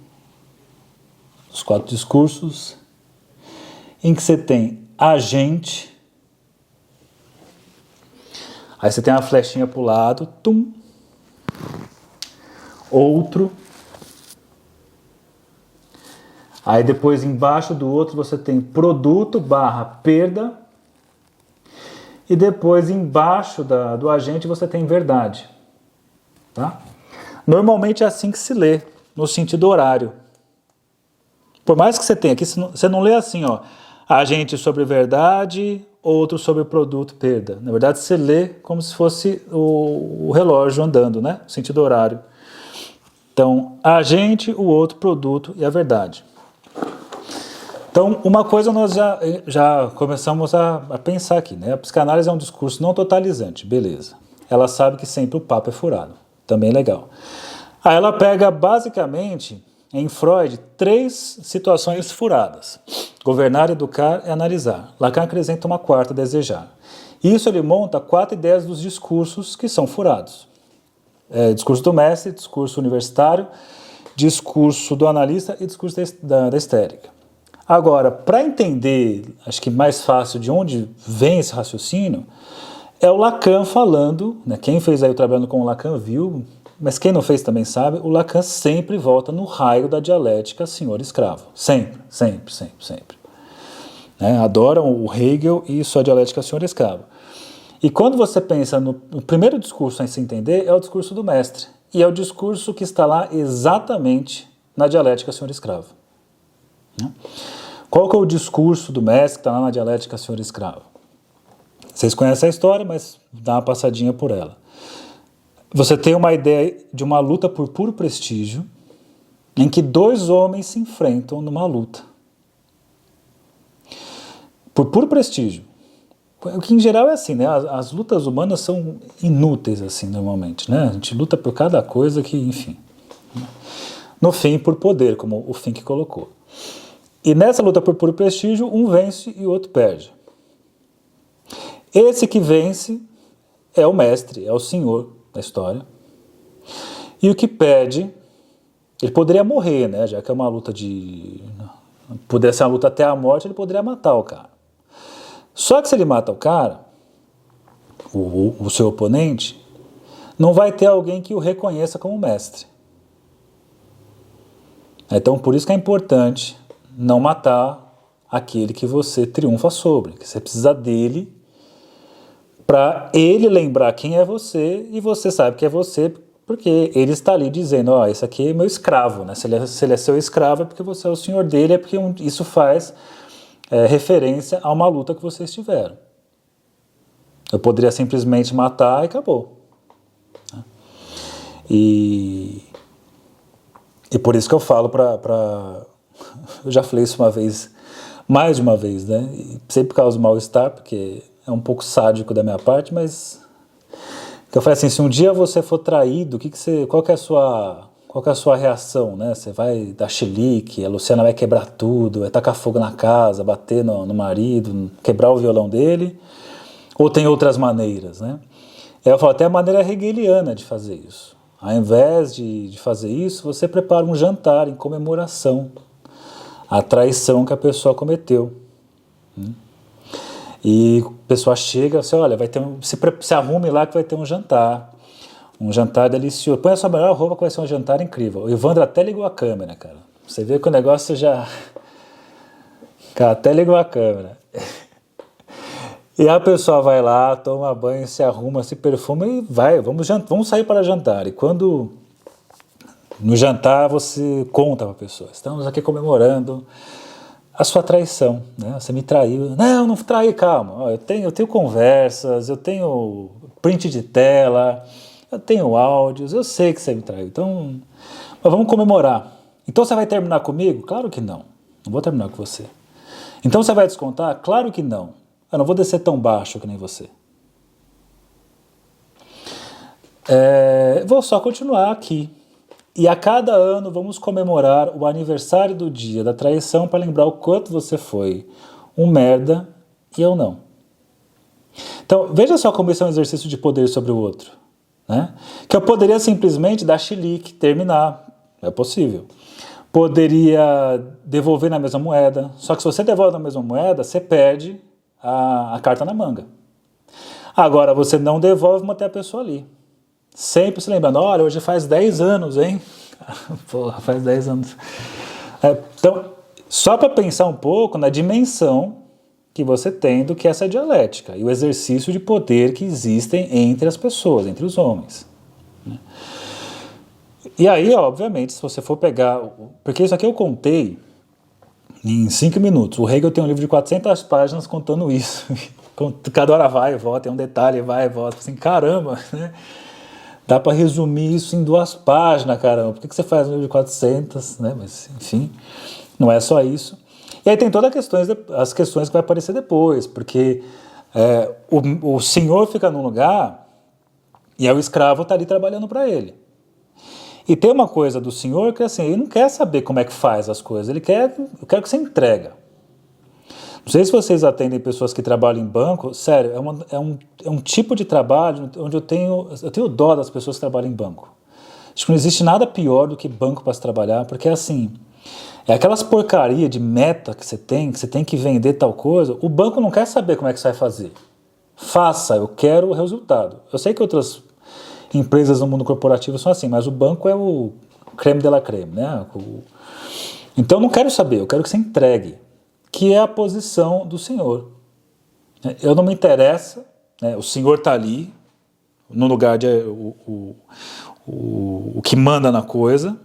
os 4 discursos, em que você tem agente, aí você tem uma flechinha para o lado, tum, outro, aí depois embaixo do outro você tem produto / perda, e depois embaixo do agente você tem verdade. Tá? Normalmente é assim que se lê, no sentido horário. Por mais que você tenha aqui, você não lê assim, ó, agente sobre verdade, outro sobre produto, perda. Na verdade, você lê como se fosse o relógio andando, né? No sentido horário. Então, agente, o outro, produto e a verdade. Então, uma coisa nós já começamos a pensar aqui, né? A psicanálise é um discurso não totalizante, beleza. Ela sabe que sempre o papo é furado, também legal. Aí ela pega, basicamente, em Freud, 3 situações furadas. Governar, educar e analisar. Lacan acrescenta uma 4ª, desejar. Isso ele monta 4 ideias dos discursos que são furados. Discurso do mestre, discurso universitário, discurso do analista e discurso da histérica. Agora, para entender, acho que mais fácil de onde vem esse raciocínio, é o Lacan falando, né? Quem fez aí o trabalho com o Lacan viu, mas quem não fez também sabe, o Lacan sempre volta no raio da dialética senhor-escravo. Sempre, sempre, sempre, sempre. Adoram o Hegel e sua dialética senhor-escravo. E quando você pensa no primeiro discurso a se entender, é o discurso do mestre. E é o discurso que está lá exatamente na dialética senhor-escravo. Qual que é o discurso do mestre que está lá na dialética senhor-escravo? Vocês conhecem a história, mas dá uma passadinha por ela. Você tem uma ideia de uma luta por puro prestígio, em que 2 homens se enfrentam numa luta. Por puro prestígio. O que em geral é assim, né? As lutas humanas são inúteis, assim, normalmente, né? A gente luta por cada coisa que, enfim. No fim, por poder, como o Fink colocou. E nessa luta por puro prestígio, um vence e o outro perde. Esse que vence é o mestre, é o senhor da história. E o que perde, ele poderia morrer, né? Já que é uma luta pudesse ser uma luta até a morte, ele poderia matar o cara. Só que se ele mata o cara, o seu oponente, não vai ter alguém que o reconheça como mestre. Então, por isso que é importante não matar aquele que você triunfa sobre, que você precisa dele para ele lembrar quem é você e você sabe que é você porque ele está ali dizendo, ó, esse aqui é meu escravo, né? Se ele é seu escravo é porque você é o senhor dele, é porque isso faz referência a uma luta que vocês tiveram. Eu poderia simplesmente matar e acabou. E por isso que eu falo eu já falei isso uma vez, mais de uma vez, né? E sempre causa mal-estar, porque é um pouco sádico da minha parte, mas eu falei assim, se um dia você for traído, qual que é a sua reação, né? Você vai dar chilique, a Luciana vai quebrar tudo, vai tacar fogo na casa, bater no marido, quebrar o violão dele, ou tem outras maneiras, né? Eu falo, até a maneira hegeliana de fazer isso. Ao invés de fazer isso, você prepara um jantar em comemoração à traição que a pessoa cometeu. E a pessoa chega e olha, se arrume lá que vai ter um jantar delicioso. Põe a sua melhor roupa que vai ser um jantar incrível. O Evandro até ligou a câmera, cara. Você vê que o negócio já... Cara, até ligou a câmera. E a pessoa vai lá, toma banho, se arruma, se perfuma e vai, vamos sair para jantar. E quando no jantar você conta para a pessoa, estamos aqui comemorando a sua traição, né? Você me traiu. Não traí, calma. Ó, eu tenho conversas, eu tenho print de tela, eu tenho áudios, eu sei que você me traiu. Então, mas vamos comemorar. Então você vai terminar comigo? Claro que não. Não vou terminar com você. Então você vai descontar? Claro que não. Eu não vou descer tão baixo que nem você. Vou só continuar aqui. E a cada ano vamos comemorar o aniversário do dia da traição para lembrar o quanto você foi um merda e eu não. Então, veja só como isso é um exercício de poder sobre o outro. Né? Que eu poderia simplesmente dar chilique, terminar. É possível. Poderia devolver na mesma moeda. Só que se você devolve na mesma moeda, você perde a carta na manga. Agora, você não devolve, mantém a pessoa ali. Sempre se lembrando, olha, hoje faz 10 anos, hein? Porra, faz 10 anos. Então, só para pensar um pouco na dimensão que você tem do que é essa dialética e o exercício de poder que existem entre as pessoas, entre os homens. E aí, obviamente, se você for pegar... Porque isso aqui eu contei em 5 minutos. O Hegel tem um livro de 400 páginas contando isso. Cada hora vai e volta, tem um detalhe, vai e volta. Assim, caramba, né? Dá para resumir isso em 2 páginas, caramba. Por que você faz um livro de 400, né? Mas, enfim, não é só isso. E aí tem todas as questões que vai aparecer depois, porque o senhor fica num lugar e o escravo está ali trabalhando para ele. E tem uma coisa do senhor que assim, ele não quer saber como é que faz as coisas, eu quero que você entrega. Não sei se vocês atendem pessoas que trabalham em banco, sério, é um tipo de trabalho onde eu tenho dó das pessoas que trabalham em banco. Acho que não existe nada pior do que banco para se trabalhar, porque assim, é aquelas porcaria de meta que você tem que vender tal coisa, o banco não quer saber como é que você vai fazer. Faça, eu quero o resultado. Eu sei que outras empresas no mundo corporativo são assim, mas o banco é o creme de la creme, né? Então eu não quero saber, eu quero que você entregue, que é a posição do senhor. Eu não me interessa, né? O senhor está ali, no lugar de o que manda na coisa,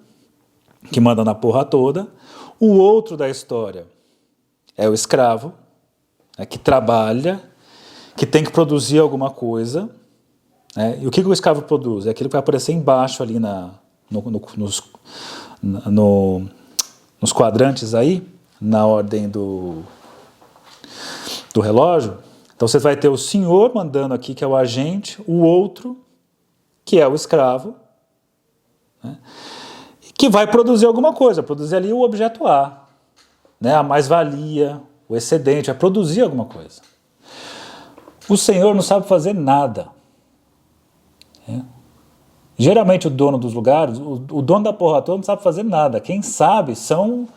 que manda na porra toda. O outro da história é o escravo, né, que trabalha, que tem que produzir alguma coisa. E o que o escravo produz? É aquilo que vai aparecer embaixo ali nos quadrantes aí, na ordem do relógio. Então você vai ter o senhor mandando aqui, que é o agente, o outro, que é o escravo, né, que vai produzir alguma coisa, produzir ali o objeto A, né, a mais-valia, o excedente, vai produzir alguma coisa. O senhor não sabe fazer nada. Geralmente o dono dos lugares, o dono da porra toda não sabe fazer nada. Quem sabe são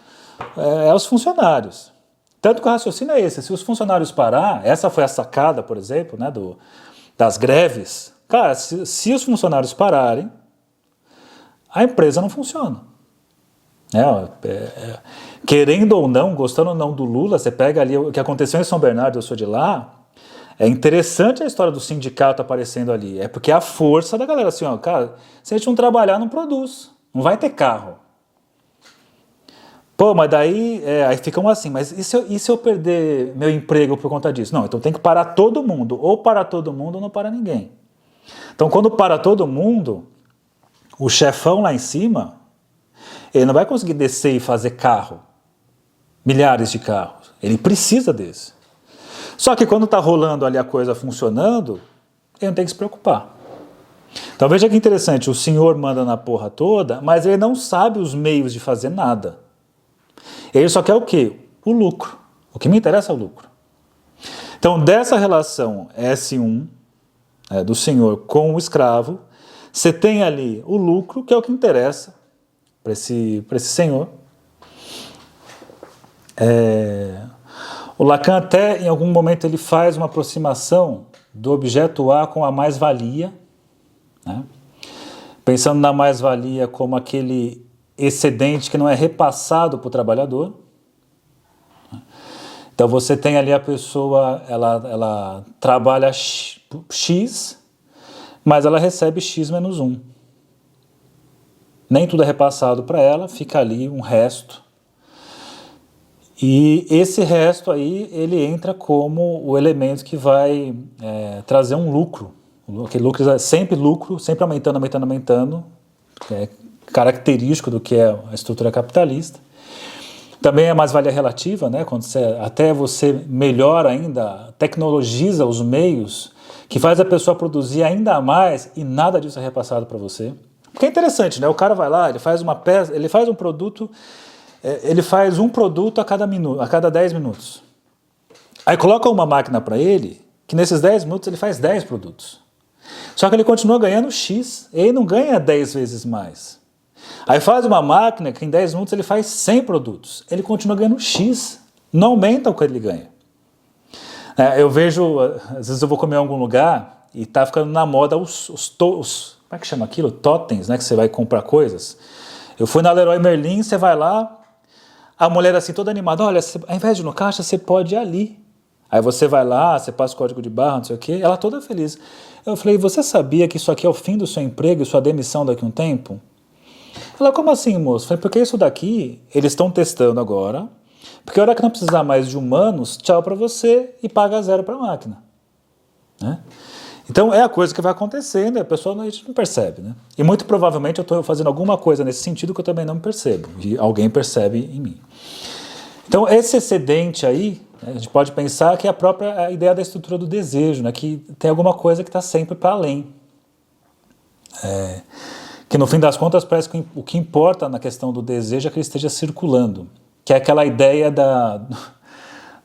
os funcionários. Tanto que o raciocínio é esse. Se os funcionários parar, essa foi a sacada, por exemplo, né, das greves. Cara, se os funcionários pararem, a empresa não funciona. Querendo ou não, gostando ou não do Lula, você pega ali o que aconteceu em São Bernardo, eu sou de lá. É interessante a história do sindicato aparecendo ali. É porque é a força da galera assim, ó, cara, se a gente não trabalhar, não produz. Não vai ter carro. Pô, mas daí, aí ficam assim, mas e se eu perder meu emprego por conta disso? Não, então tem que parar todo mundo. Ou para todo mundo ou não para ninguém. Então quando para todo mundo, o chefão lá em cima, ele não vai conseguir descer e fazer carro. Milhares de carros. Ele precisa desse. Só que quando está rolando ali a coisa funcionando, ele não tem que se preocupar. Então veja que interessante, o senhor manda na porra toda, mas ele não sabe os meios de fazer nada. Ele só quer o quê? O lucro. O que me interessa é o lucro. Então dessa relação S1, do senhor com o escravo, você tem ali o lucro, que é o que interessa para esse senhor. O Lacan até, em algum momento, ele faz uma aproximação do objeto A com a mais-valia, né? Pensando na mais-valia como aquele excedente que não é repassado para o trabalhador, né? Então você tem ali a pessoa, ela trabalha X, mas ela recebe X menos 1. Nem tudo é repassado para ela, fica ali um resto. E esse resto aí, ele entra como o elemento que vai trazer um lucro. Aquele lucro é sempre lucro, sempre aumentando, é característico do que é a estrutura capitalista. Também é mais-valia relativa, né? Quando até você melhora ainda, tecnologiza os meios, que faz a pessoa produzir ainda mais e nada disso é repassado para você. Porque é interessante, né? O cara vai lá, ele faz uma peça, ele faz um produto, ele faz um produto a cada 10 minutos. Aí coloca uma máquina para ele, que nesses 10 minutos ele faz 10 produtos. Só que ele continua ganhando X, ele não ganha 10 vezes mais. Aí faz uma máquina que em 10 minutos ele faz 100 produtos, ele continua ganhando X, não aumenta o que ele ganha. Eu vejo, às vezes eu vou comer em algum lugar e tá ficando na moda os como é que chama aquilo? Totens, né? Que você vai comprar coisas. Eu fui na Leroy Merlin, você vai lá, a mulher assim toda animada, olha, ao invés de ir no caixa, você pode ir ali. Aí você vai lá, você passa o código de barra, não sei o quê, ela toda feliz. Eu falei, você sabia que isso aqui é o fim do seu emprego e sua demissão daqui a um tempo? Ela, como assim, moço? Eu falei, porque isso daqui, eles estão testando agora, porque a hora que não precisar mais de humanos, tchau para você e paga 0 para a máquina. Né? Então é a coisa que vai acontecendo, a pessoa a gente não percebe, né? E muito provavelmente eu estou fazendo alguma coisa nesse sentido que eu também não percebo, e alguém percebe em mim. Então esse excedente aí, né, a gente pode pensar que é a própria ideia da estrutura do desejo, né, que tem alguma coisa que está sempre para além. Que no fim das contas parece que o que importa na questão do desejo é que ele esteja circulando, que é aquela ideia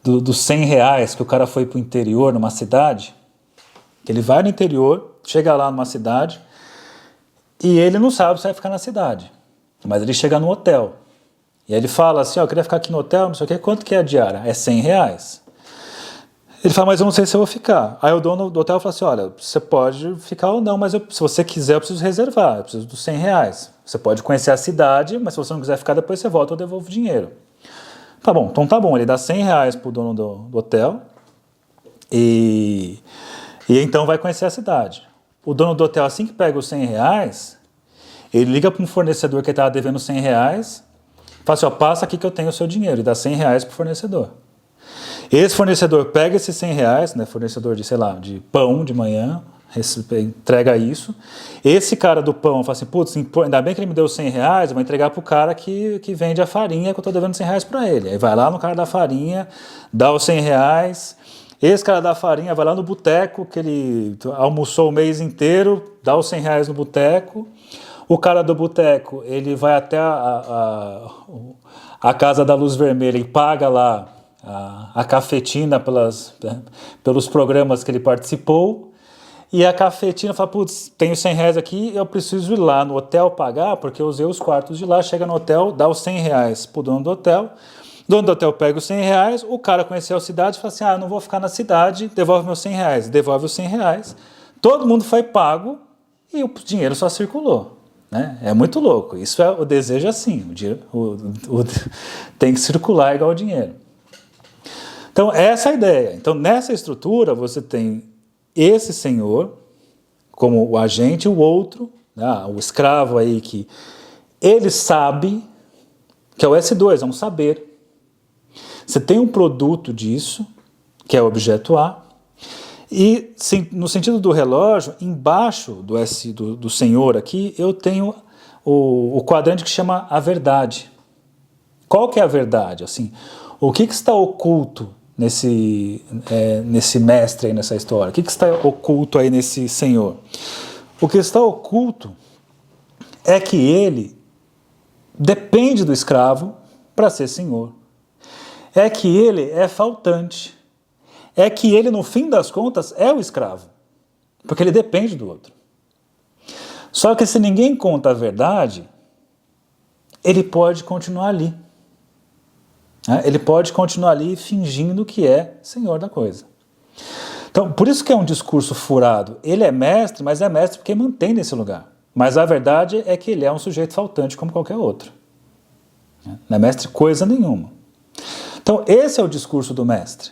dos 100 reais que o cara foi para o interior, numa cidade, que ele vai no interior, chega lá numa cidade e ele não sabe se vai ficar na cidade, mas ele chega no hotel e aí ele fala assim, eu queria ficar aqui no hotel, não sei o que, quanto que é a diária? É 100 reais. Ele fala, mas eu não sei se eu vou ficar. Aí o dono do hotel fala assim, olha, você pode ficar ou não, mas se você quiser eu preciso reservar, eu preciso dos 100 reais. Você pode conhecer a cidade, mas se você não quiser ficar, depois você volta, eu devolvo o dinheiro. Tá bom, então tá bom, ele dá 100 reais pro dono do hotel e então vai conhecer a cidade. O dono do hotel, assim que pega os 100 reais, ele liga para um fornecedor que estava devendo 100 reais, fala assim, passa aqui que eu tenho o seu dinheiro, e dá 100 reais para o fornecedor. Esse fornecedor pega esses 100 reais, né, fornecedor de, sei lá, de pão de manhã, entrega isso. Esse cara do pão fala assim, putz, ainda bem que ele me deu 100 reais, eu vou entregar para o cara que vende a farinha, que eu estou devendo 100 reais para ele. Aí vai lá no cara da farinha, dá os 100 reais... Esse cara da farinha vai lá no boteco, que ele almoçou o mês inteiro, dá os 100 reais no boteco. O cara do boteco, ele vai até a Casa da Luz Vermelha e paga lá a cafetina pelos programas que ele participou. E a cafetina fala, putz, tenho 100 reais aqui, eu preciso ir lá no hotel pagar, porque eu usei os quartos de lá. Chega no hotel, dá os 100 reais pro dono do hotel. O dono do hotel pega os 100 reais, o cara conheceu a cidade e fala assim, não vou ficar na cidade, devolve meus 100 reais. Devolve os 100 reais, todo mundo foi pago e o dinheiro só circulou. Né? É muito louco, isso é o desejo assim, tem que circular igual o dinheiro. Então essa é a ideia. Então nessa estrutura você tem esse senhor como o agente e o outro, né, o escravo aí que ele sabe, que é o S2, é um saber. Você tem um produto disso, que é o objeto A, e sim, no sentido do relógio, embaixo do senhor aqui, eu tenho o quadrante que chama a verdade. Qual que é a verdade? Assim, o que está oculto nesse mestre aí, nessa história? O que está oculto aí nesse senhor? O que está oculto é que ele depende do escravo para ser senhor. É que ele é faltante. É que ele, no fim das contas, é o escravo. Porque ele depende do outro. Só que se ninguém conta a verdade, ele pode continuar ali. Ele pode continuar ali fingindo que é senhor da coisa. Então, por isso que é um discurso furado. Ele é mestre, mas é mestre porque mantém nesse lugar. Mas a verdade é que ele é um sujeito faltante como qualquer outro. Não é mestre coisa nenhuma. Então, esse é o discurso do mestre.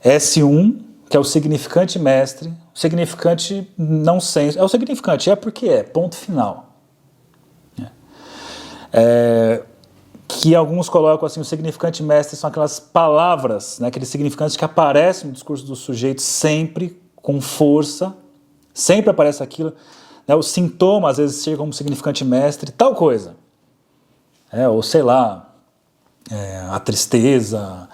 S1, que é o significante mestre, o significante não senso, é o significante, é porque é, ponto final. Que alguns colocam assim, o significante mestre são aquelas palavras, né, aqueles significantes que aparecem no discurso do sujeito sempre com força, sempre aparece aquilo, né, o sintoma às vezes chega como significante mestre, tal coisa, ou sei lá, a tristeza,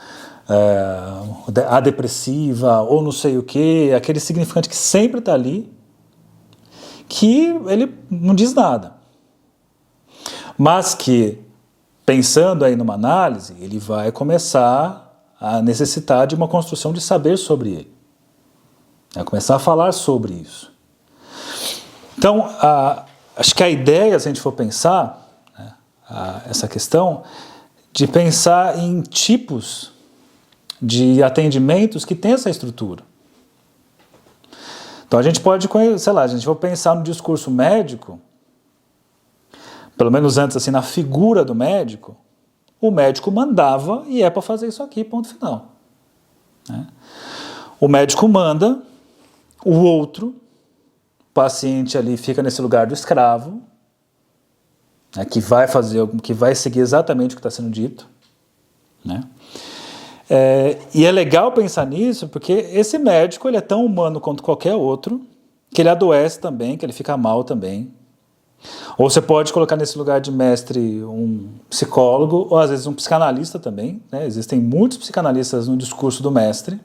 a depressiva, ou não sei o que, aquele significante que sempre está ali, que ele não diz nada, mas que, pensando aí numa análise, ele vai começar a necessitar de uma construção de saber sobre ele, vai começar a falar sobre isso. Então, acho que a ideia, se a gente for pensar, né, essa questão, de pensar em tipos de atendimentos que tem essa estrutura. Então a gente pode, sei lá, a gente vai pensar no discurso médico, pelo menos antes assim, na figura do médico, o médico mandava e é para fazer isso aqui, ponto final. Né? O médico manda, o outro, o paciente ali fica nesse lugar do escravo, né, que vai fazer, que vai seguir exatamente o que está sendo dito, né? E é legal pensar nisso porque esse médico ele é tão humano quanto qualquer outro, que ele adoece também, que ele fica mal também. Ou você pode colocar nesse lugar de mestre um psicólogo, ou às vezes um psicanalista também, né? Existem muitos psicanalistas no discurso do mestre.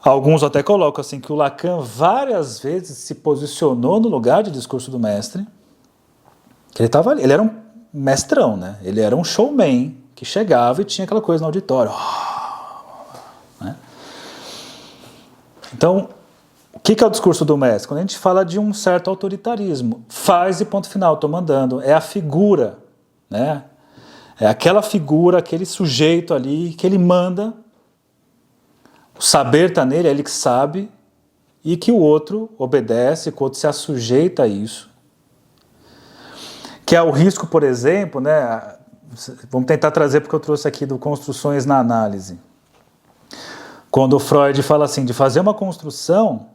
Alguns até colocam assim que o Lacan várias vezes se posicionou no lugar de discurso do mestre, que ele estava ali, ele era um mestrão, né? Ele era um showman, que chegava e tinha aquela coisa no auditório. Né? Então, o que é o discurso do mestre? Quando a gente fala de um certo autoritarismo, faz e ponto final, estou mandando, é a figura, né? É aquela figura, aquele sujeito ali que ele manda, o saber está nele, é ele que sabe, e que o outro obedece, que o outro se assujeita a isso. Que é o risco, por exemplo, né? Vamos tentar trazer porque eu trouxe aqui do Construções na Análise. Quando o Freud fala assim, de fazer uma construção,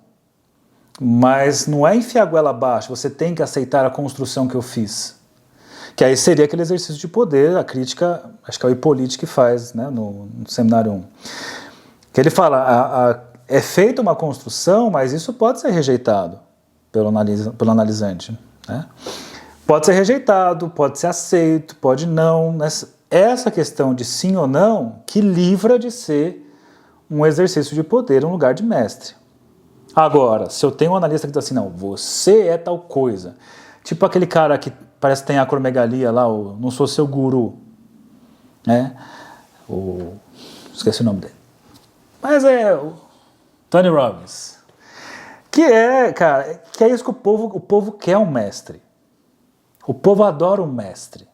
mas não é enfiar a goela abaixo, você tem que aceitar a construção que eu fiz. Que aí seria aquele exercício de poder, a crítica, acho que é o Hippolyte que faz, né, no Seminário 1. Que ele fala, é feita uma construção, mas isso pode ser rejeitado pelo analisante, né? Pode ser rejeitado, pode ser aceito, pode não. Essa questão de sim ou não que livra de ser um exercício de poder, um lugar de mestre. Agora, se eu tenho um analista que diz assim, não, você é tal coisa, tipo aquele cara que parece que tem acromegalia lá, não sou seu guru, né? Esqueci o nome dele. Mas é o Tony Robbins. Que é, cara, que é isso que o povo quer um mestre. O povo adora um mestre.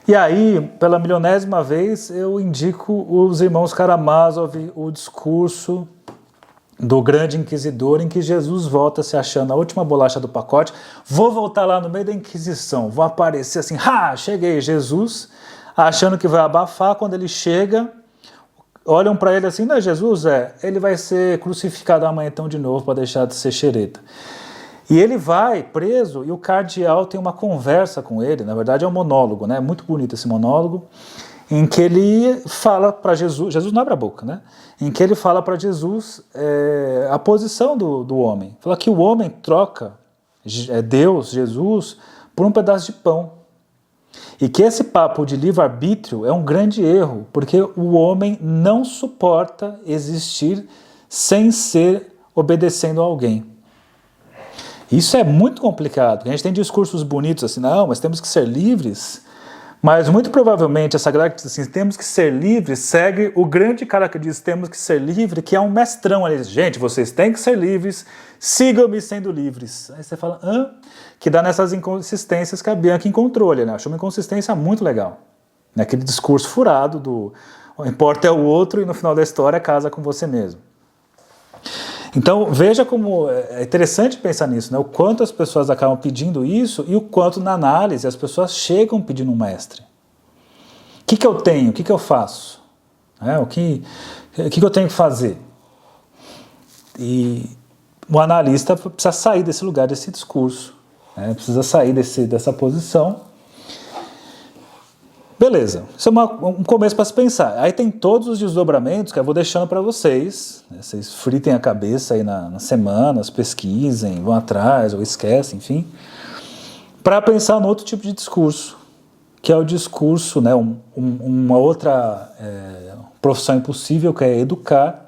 E aí, pela milionésima vez, eu indico os irmãos Karamazov, o discurso do grande inquisidor, em que Jesus volta se achando a última bolacha do pacote. Vou voltar lá no meio da Inquisição, vou aparecer assim, cheguei, Jesus, achando que vai abafar. Quando ele chega, olham para ele assim, não é Jesus? Ele vai ser crucificado amanhã então de novo para deixar de ser xereta. E ele vai preso e o cardeal tem uma conversa com ele, na verdade é um monólogo, né? Muito bonito esse monólogo, em que ele fala para Jesus, Jesus não abre a boca, né? Em que ele fala para Jesus a posição do homem. Fala que o homem troca Deus, Jesus, por um pedaço de pão. E que esse papo de livre-arbítrio é um grande erro, porque o homem não suporta existir sem ser obedecendo a alguém. Isso é muito complicado, porque a gente tem discursos bonitos assim, não, mas temos que ser livres, mas muito provavelmente essa galera que diz assim, temos que ser livres, segue o grande cara que diz temos que ser livre, que é um mestrão ali, gente, vocês têm que ser livres, sigam-me sendo livres. Aí você fala, que dá nessas inconsistências que a Bianca encontrou ali, né? Achou uma inconsistência muito legal, naquele discurso furado do o importa é o outro e no final da história casa com você mesmo. Então, veja como é interessante pensar nisso, né? O quanto as pessoas acabam pedindo isso e o quanto na análise as pessoas chegam pedindo um mestre. que eu tenho? O que eu faço? O que eu tenho que fazer? E o analista precisa sair desse lugar, desse discurso. Precisa sair dessa posição. Beleza, isso é um começo para se pensar. Aí tem todos os desdobramentos que eu vou deixando para vocês. Vocês fritem a cabeça aí nas semanas, pesquisem, vão atrás ou esquecem, enfim. Para pensar no outro tipo de discurso, que é o discurso, uma outra profissão impossível, que é educar.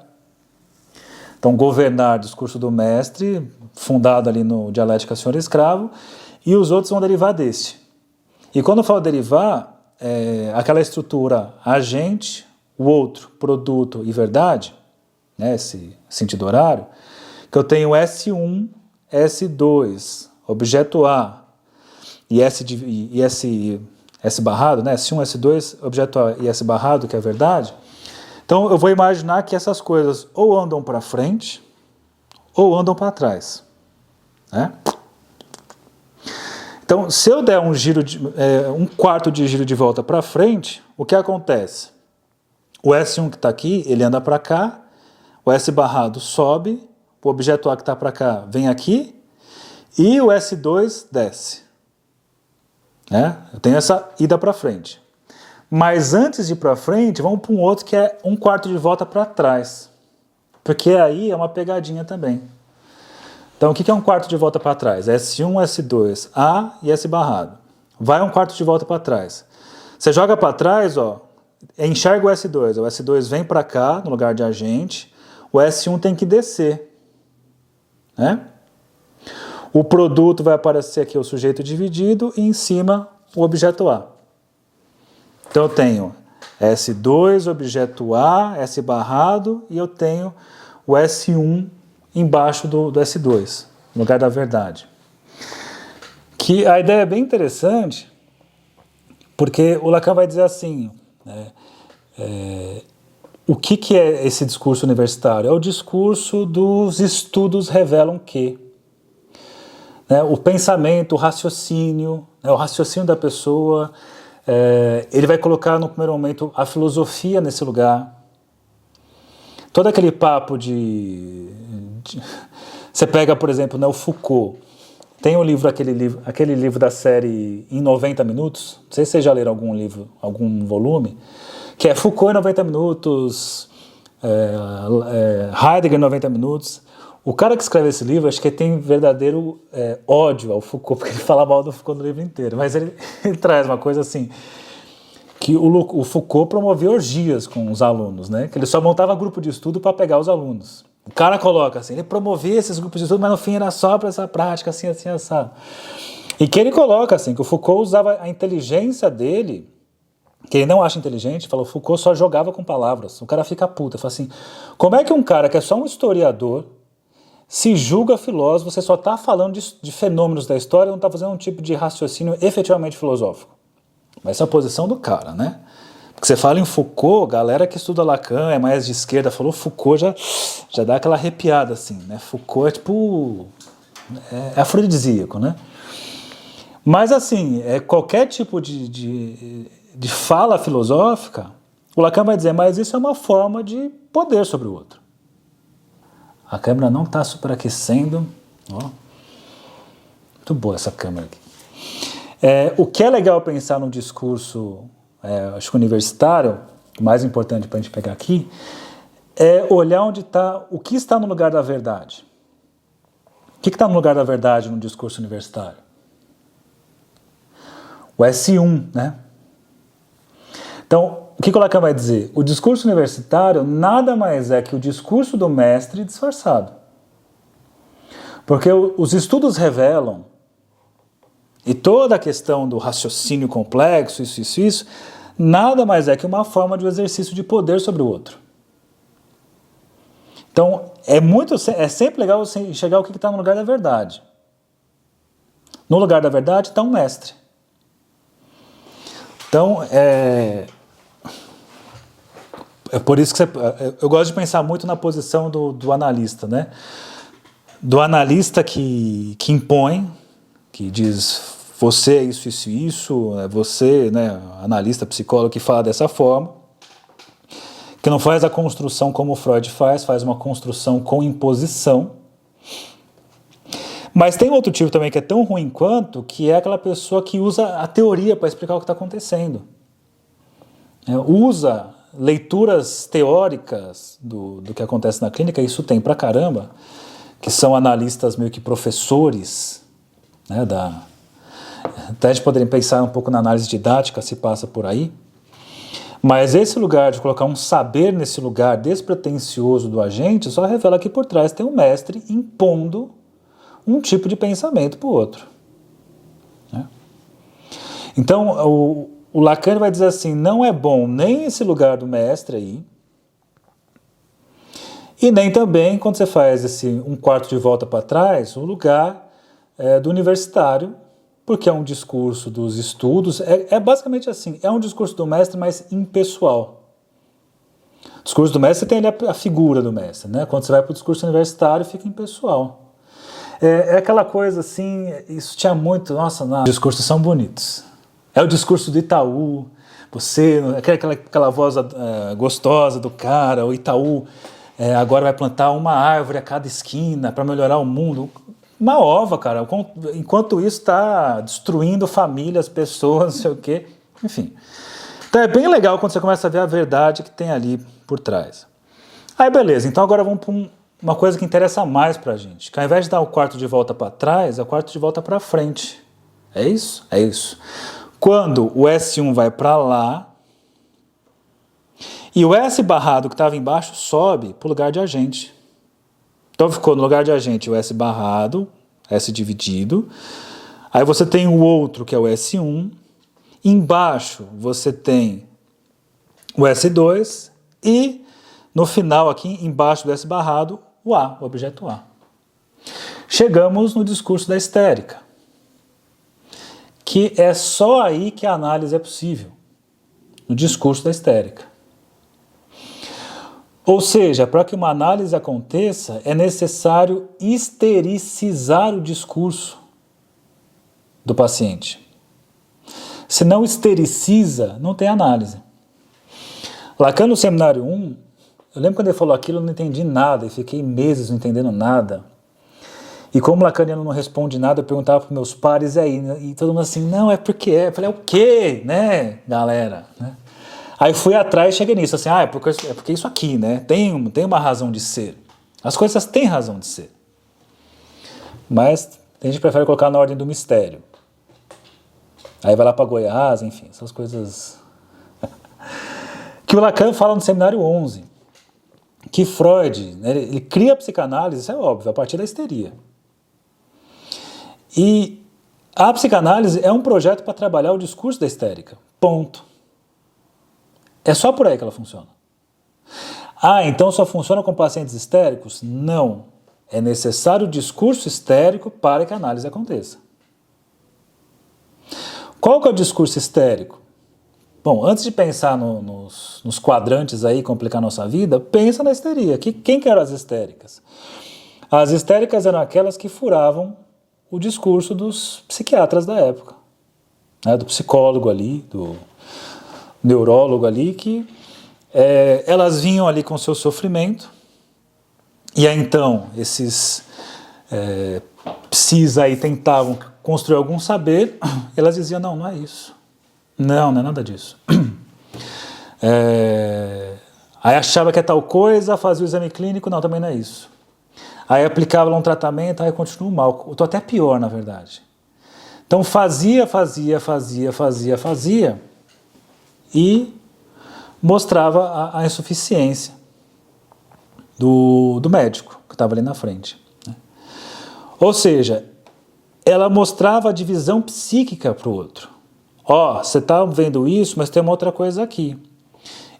Então, governar, discurso do mestre, fundado ali no Dialética Senhor Escravo, e os outros vão derivar desse. E quando eu falo derivar, aquela estrutura agente, o outro, produto e verdade, esse sentido horário, que eu tenho S1, S2, objeto A, e S barrado, S1, S2, objeto A e S barrado, que é a verdade. Então eu vou imaginar que essas coisas ou andam para frente ou andam para trás. Então, se eu der um quarto de giro de volta para frente, o que acontece? O S1 que está aqui, ele anda para cá, o S barrado sobe, o objeto A que está para cá vem aqui, e o S2 desce. Eu tenho essa ida para frente. Mas antes de ir para frente, vamos para um outro que é um quarto de volta para trás. Porque aí é uma pegadinha também. Então, o que é um quarto de volta para trás? S1, S2, A e S barrado. Vai um quarto de volta para trás. Você joga para trás, enxerga o S2 vem para cá, no lugar de agente, o S1 tem que descer. O produto vai aparecer aqui, o sujeito dividido, e em cima o objeto A. Então eu tenho S2, objeto A, S barrado, e eu tenho o S1 embaixo do S2, no lugar da verdade. Que a ideia é bem interessante, porque o Lacan vai dizer assim, o que é esse discurso universitário? É o discurso dos estudos revelam que. O pensamento, o raciocínio da pessoa, ele vai colocar no primeiro momento a filosofia nesse lugar. Todo aquele papo você pega, por exemplo, o Foucault. Tem um livro, aquele livro da série Em 90 Minutos, não sei se vocês já leram algum livro, algum volume, que é Foucault em 90 minutos, Heidegger em 90 minutos. O cara que escreve esse livro, acho que ele tem verdadeiro ódio ao Foucault, porque ele fala mal do Foucault no livro inteiro, mas ele traz uma coisa assim, que o Foucault promovia orgias com os alunos, que ele só montava grupo de estudo para pegar os alunos. O cara coloca assim, ele promovia esses grupos de estudo, mas no fim era só para essa prática, assim, assado. E que ele coloca assim, que o Foucault usava a inteligência dele, que ele não acha inteligente, falou, Foucault só jogava com palavras. O cara fica puta, fala assim, como é que um cara que é só um historiador se julga filósofo, você só está falando de fenômenos da história, não está fazendo um tipo de raciocínio efetivamente filosófico. Mas essa é a posição do cara, Porque você fala em Foucault, galera que estuda Lacan, é mais de esquerda, falou Foucault, já dá aquela arrepiada, assim, Foucault é tipo, é afrodisíaco, Mas, assim, qualquer tipo de fala filosófica, o Lacan vai dizer, mas isso é uma forma de poder sobre o outro. A câmera não está superaquecendo. Muito boa essa câmera aqui. O que é legal pensar num discurso, acho que universitário, o mais importante para a gente pegar aqui, é olhar o que está no lugar da verdade. O que está no lugar da verdade num discurso universitário? O S1, Então, o que o Lacan vai dizer? O discurso universitário nada mais é que o discurso do mestre disfarçado. Porque os estudos revelam, e toda a questão do raciocínio complexo, isso, nada mais é que uma forma de um exercício de poder sobre o outro. Então, é sempre legal você enxergar o que está no lugar da verdade. No lugar da verdade está um mestre. Então, é por isso que eu gosto de pensar muito na posição do analista, Do analista que impõe, que diz você é isso, isso e isso, é você, né, analista, psicólogo, que fala dessa forma, que não faz a construção como o Freud faz uma construção com imposição. Mas tem outro tipo também que é tão ruim quanto, que é aquela pessoa que usa a teoria para explicar o que está acontecendo. Usa leituras teóricas do que acontece na clínica, isso tem pra caramba, que são analistas meio que professores, né, até a gente poderia pensar um pouco na análise didática, se passa por aí, mas esse lugar de colocar um saber nesse lugar despretensioso do agente só revela que por trás tem um mestre impondo um tipo de pensamento para o outro. Né? Então, o Lacan vai dizer assim, não é bom nem esse lugar do mestre aí, e nem também, quando você faz um quarto de volta para trás, o lugar do universitário, porque é um discurso dos estudos, é basicamente assim, é um discurso do mestre, mas impessoal. O discurso do mestre tem ali a figura do mestre, né? Quando você vai para o discurso universitário, fica impessoal. É aquela coisa assim, isso tinha muito, nossa, os discursos são bonitos. É o discurso do Itaú, você, aquela voz gostosa do cara, o Itaú agora vai plantar uma árvore a cada esquina para melhorar o mundo. Uma ova, cara, enquanto isso está destruindo famílias, pessoas, não sei o quê, enfim. Então é bem legal quando você começa a ver a verdade que tem ali por trás. Aí beleza, então agora vamos para uma coisa que interessa mais pra gente, que ao invés de dar o quarto de volta para trás, é o quarto de volta para frente. É isso? É isso. Quando o S1 vai para lá, e o S barrado que estava embaixo sobe para o lugar de agente. Então ficou no lugar de agente o S barrado, S dividido. Aí você tem o outro, que é o S1. Embaixo você tem o S2. E no final aqui, embaixo do S barrado, o A, o objeto A. Chegamos no discurso da histérica, que é só aí que a análise é possível, no discurso da histérica. Ou seja, para que uma análise aconteça, é necessário histericizar o discurso do paciente. Se não histericiza, não tem análise. Lacan, no seminário 1, eu lembro quando ele falou aquilo, eu não entendi nada, e fiquei meses não entendendo nada. E como o lacaniano não responde nada, eu perguntava para meus pares, e aí? E todo mundo assim, não, é porque é. Eu falei, é o quê, né, galera? Né? Aí fui atrás e cheguei nisso, assim, é porque isso aqui, né, tem uma razão de ser. As coisas têm razão de ser. Mas a gente prefere colocar na ordem do mistério. Aí vai lá para Goiás, enfim, essas coisas... que o Lacan fala no seminário 11, que Freud, né, ele cria a psicanálise, isso é óbvio, a partir da histeria. E a psicanálise é um projeto para trabalhar o discurso da histérica, ponto. É só por aí que ela funciona. Então só funciona com pacientes histéricos? Não. É necessário o discurso histérico para que a análise aconteça. Qual que é o discurso histérico? Bom, antes de pensar nos quadrantes aí, complicar a nossa vida, pensa na histeria. Quem que eram as histéricas? As histéricas eram aquelas que furavam o discurso dos psiquiatras da época. Né, do psicólogo ali, do neurólogo ali, que elas vinham ali com seu sofrimento, e aí então esses psis aí tentavam construir algum saber, elas diziam, não é isso, não é nada disso. Aí achava que é tal coisa, fazia o exame clínico, não, também não é isso. Aí aplicava lá um tratamento, aí continuo mal, eu estou até pior, na verdade. Então fazia, e mostrava a insuficiência do médico que estava ali na frente. Né? Ou seja, ela mostrava a divisão psíquica para o outro. Você está vendo isso, mas tem uma outra coisa aqui.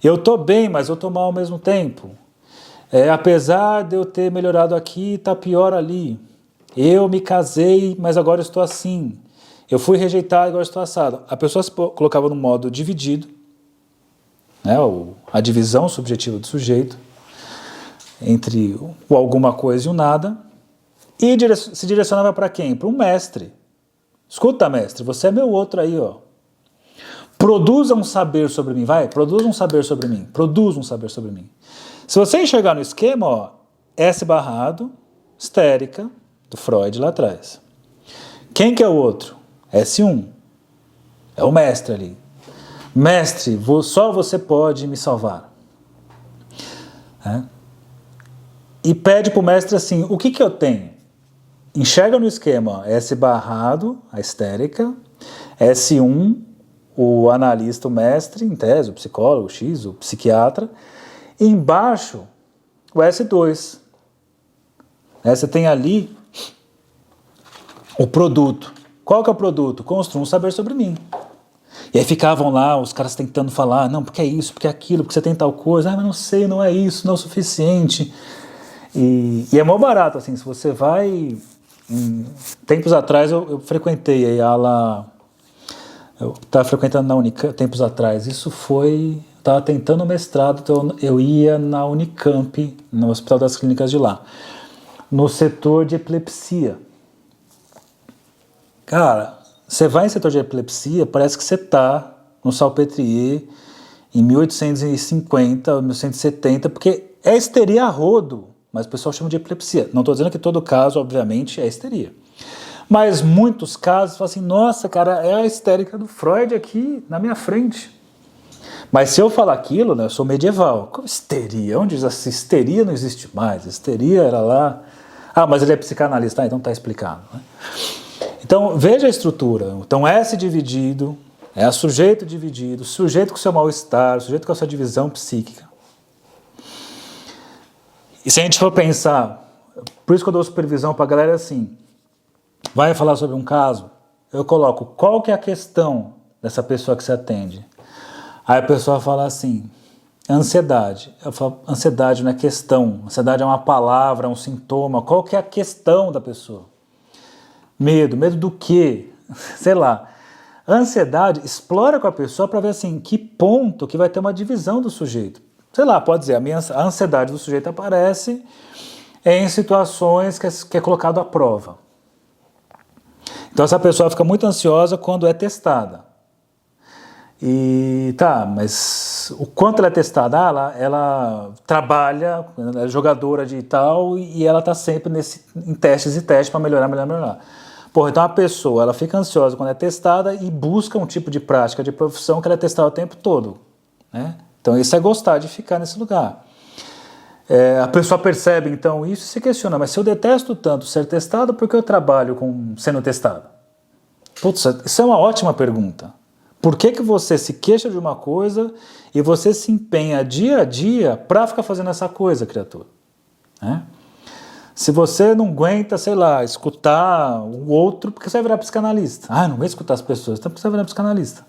Eu estou bem, mas eu estou mal ao mesmo tempo. Apesar de eu ter melhorado aqui, está pior ali. Eu me casei, mas agora estou assim. Eu fui rejeitado, agora estou assado. A pessoa se colocava no modo dividido, né, a divisão subjetiva do sujeito, entre o alguma coisa e o nada, e se direcionava para quem? Para um mestre. Escuta, mestre, você é meu outro aí, ó. Produza um saber sobre mim, vai, produza um saber sobre mim, produza um saber sobre mim. Se você enxergar no esquema, ó, S barrado, histérica, do Freud lá atrás. Quem que é o outro? S1. É o mestre ali. Mestre, só você pode me salvar. E pede para o mestre assim, o que eu tenho? Enxerga no esquema, ó, S barrado, a histérica, S1, o analista, o mestre, em tese, o psicólogo, o X, o psiquiatra, e embaixo, o S2. Você tem ali o produto. Qual que é o produto? Construa um saber sobre mim. E aí ficavam lá os caras tentando falar, não, porque é isso, porque é aquilo, porque você tem tal coisa, mas não sei, não é isso, não é o suficiente. E é mó barato, assim, se você vai... Tempos atrás eu frequentei aí a aula... Eu estava frequentando na Unicamp, tempos atrás, isso foi... Estava tentando mestrado, então eu ia na Unicamp, no Hospital das Clínicas de lá, no setor de epilepsia. Cara, você vai em setor de epilepsia, parece que você está no Salpêtrier em 1850, 1870, porque é histeria a rodo, mas o pessoal chama de epilepsia. Não estou dizendo que todo caso, obviamente, é histeria. Mas muitos casos falam assim, nossa, cara, é a histérica do Freud aqui na minha frente. Mas se eu falar aquilo, né, eu sou medieval. Como histeria? Onde essa histeria não existe mais? Histeria era lá... Ah, mas ele é psicanalista. Ah, então está explicado. Né? Então, veja a estrutura. Então, S dividido, é a sujeito dividido, sujeito com seu mal-estar, sujeito com a sua divisão psíquica. E se a gente for pensar, por isso que eu dou supervisão para a galera assim, vai falar sobre um caso, eu coloco qual que é a questão dessa pessoa que você atende. Aí a pessoa fala assim, ansiedade. Eu falo, ansiedade não é questão, ansiedade é uma palavra, é um sintoma, qual que é a questão da pessoa? Medo do quê? Sei lá. Ansiedade, explora com a pessoa para ver assim, que ponto que vai ter uma divisão do sujeito. Sei lá, pode dizer, a ansiedade do sujeito aparece em situações que é colocado à prova. Então essa pessoa fica muito ansiosa quando é testada. E tá, mas o quanto ela é testada? Ela trabalha, ela é jogadora de tal e ela está sempre em testes e testes para melhorar. Porra, então a pessoa ela fica ansiosa quando é testada e busca um tipo de prática, de profissão que ela é testada o tempo todo. Né? Então isso é gostar de ficar nesse lugar. A pessoa percebe então isso e se questiona, mas se eu detesto tanto ser testado, por que eu trabalho sendo testado? Putz, isso é uma ótima pergunta. Por que você se queixa de uma coisa e você se empenha dia a dia para ficar fazendo essa coisa, criatura? Se você não aguenta, sei lá, escutar o outro, porque você vai virar psicanalista. Ah, não aguento escutar as pessoas, então você vai virar psicanalista.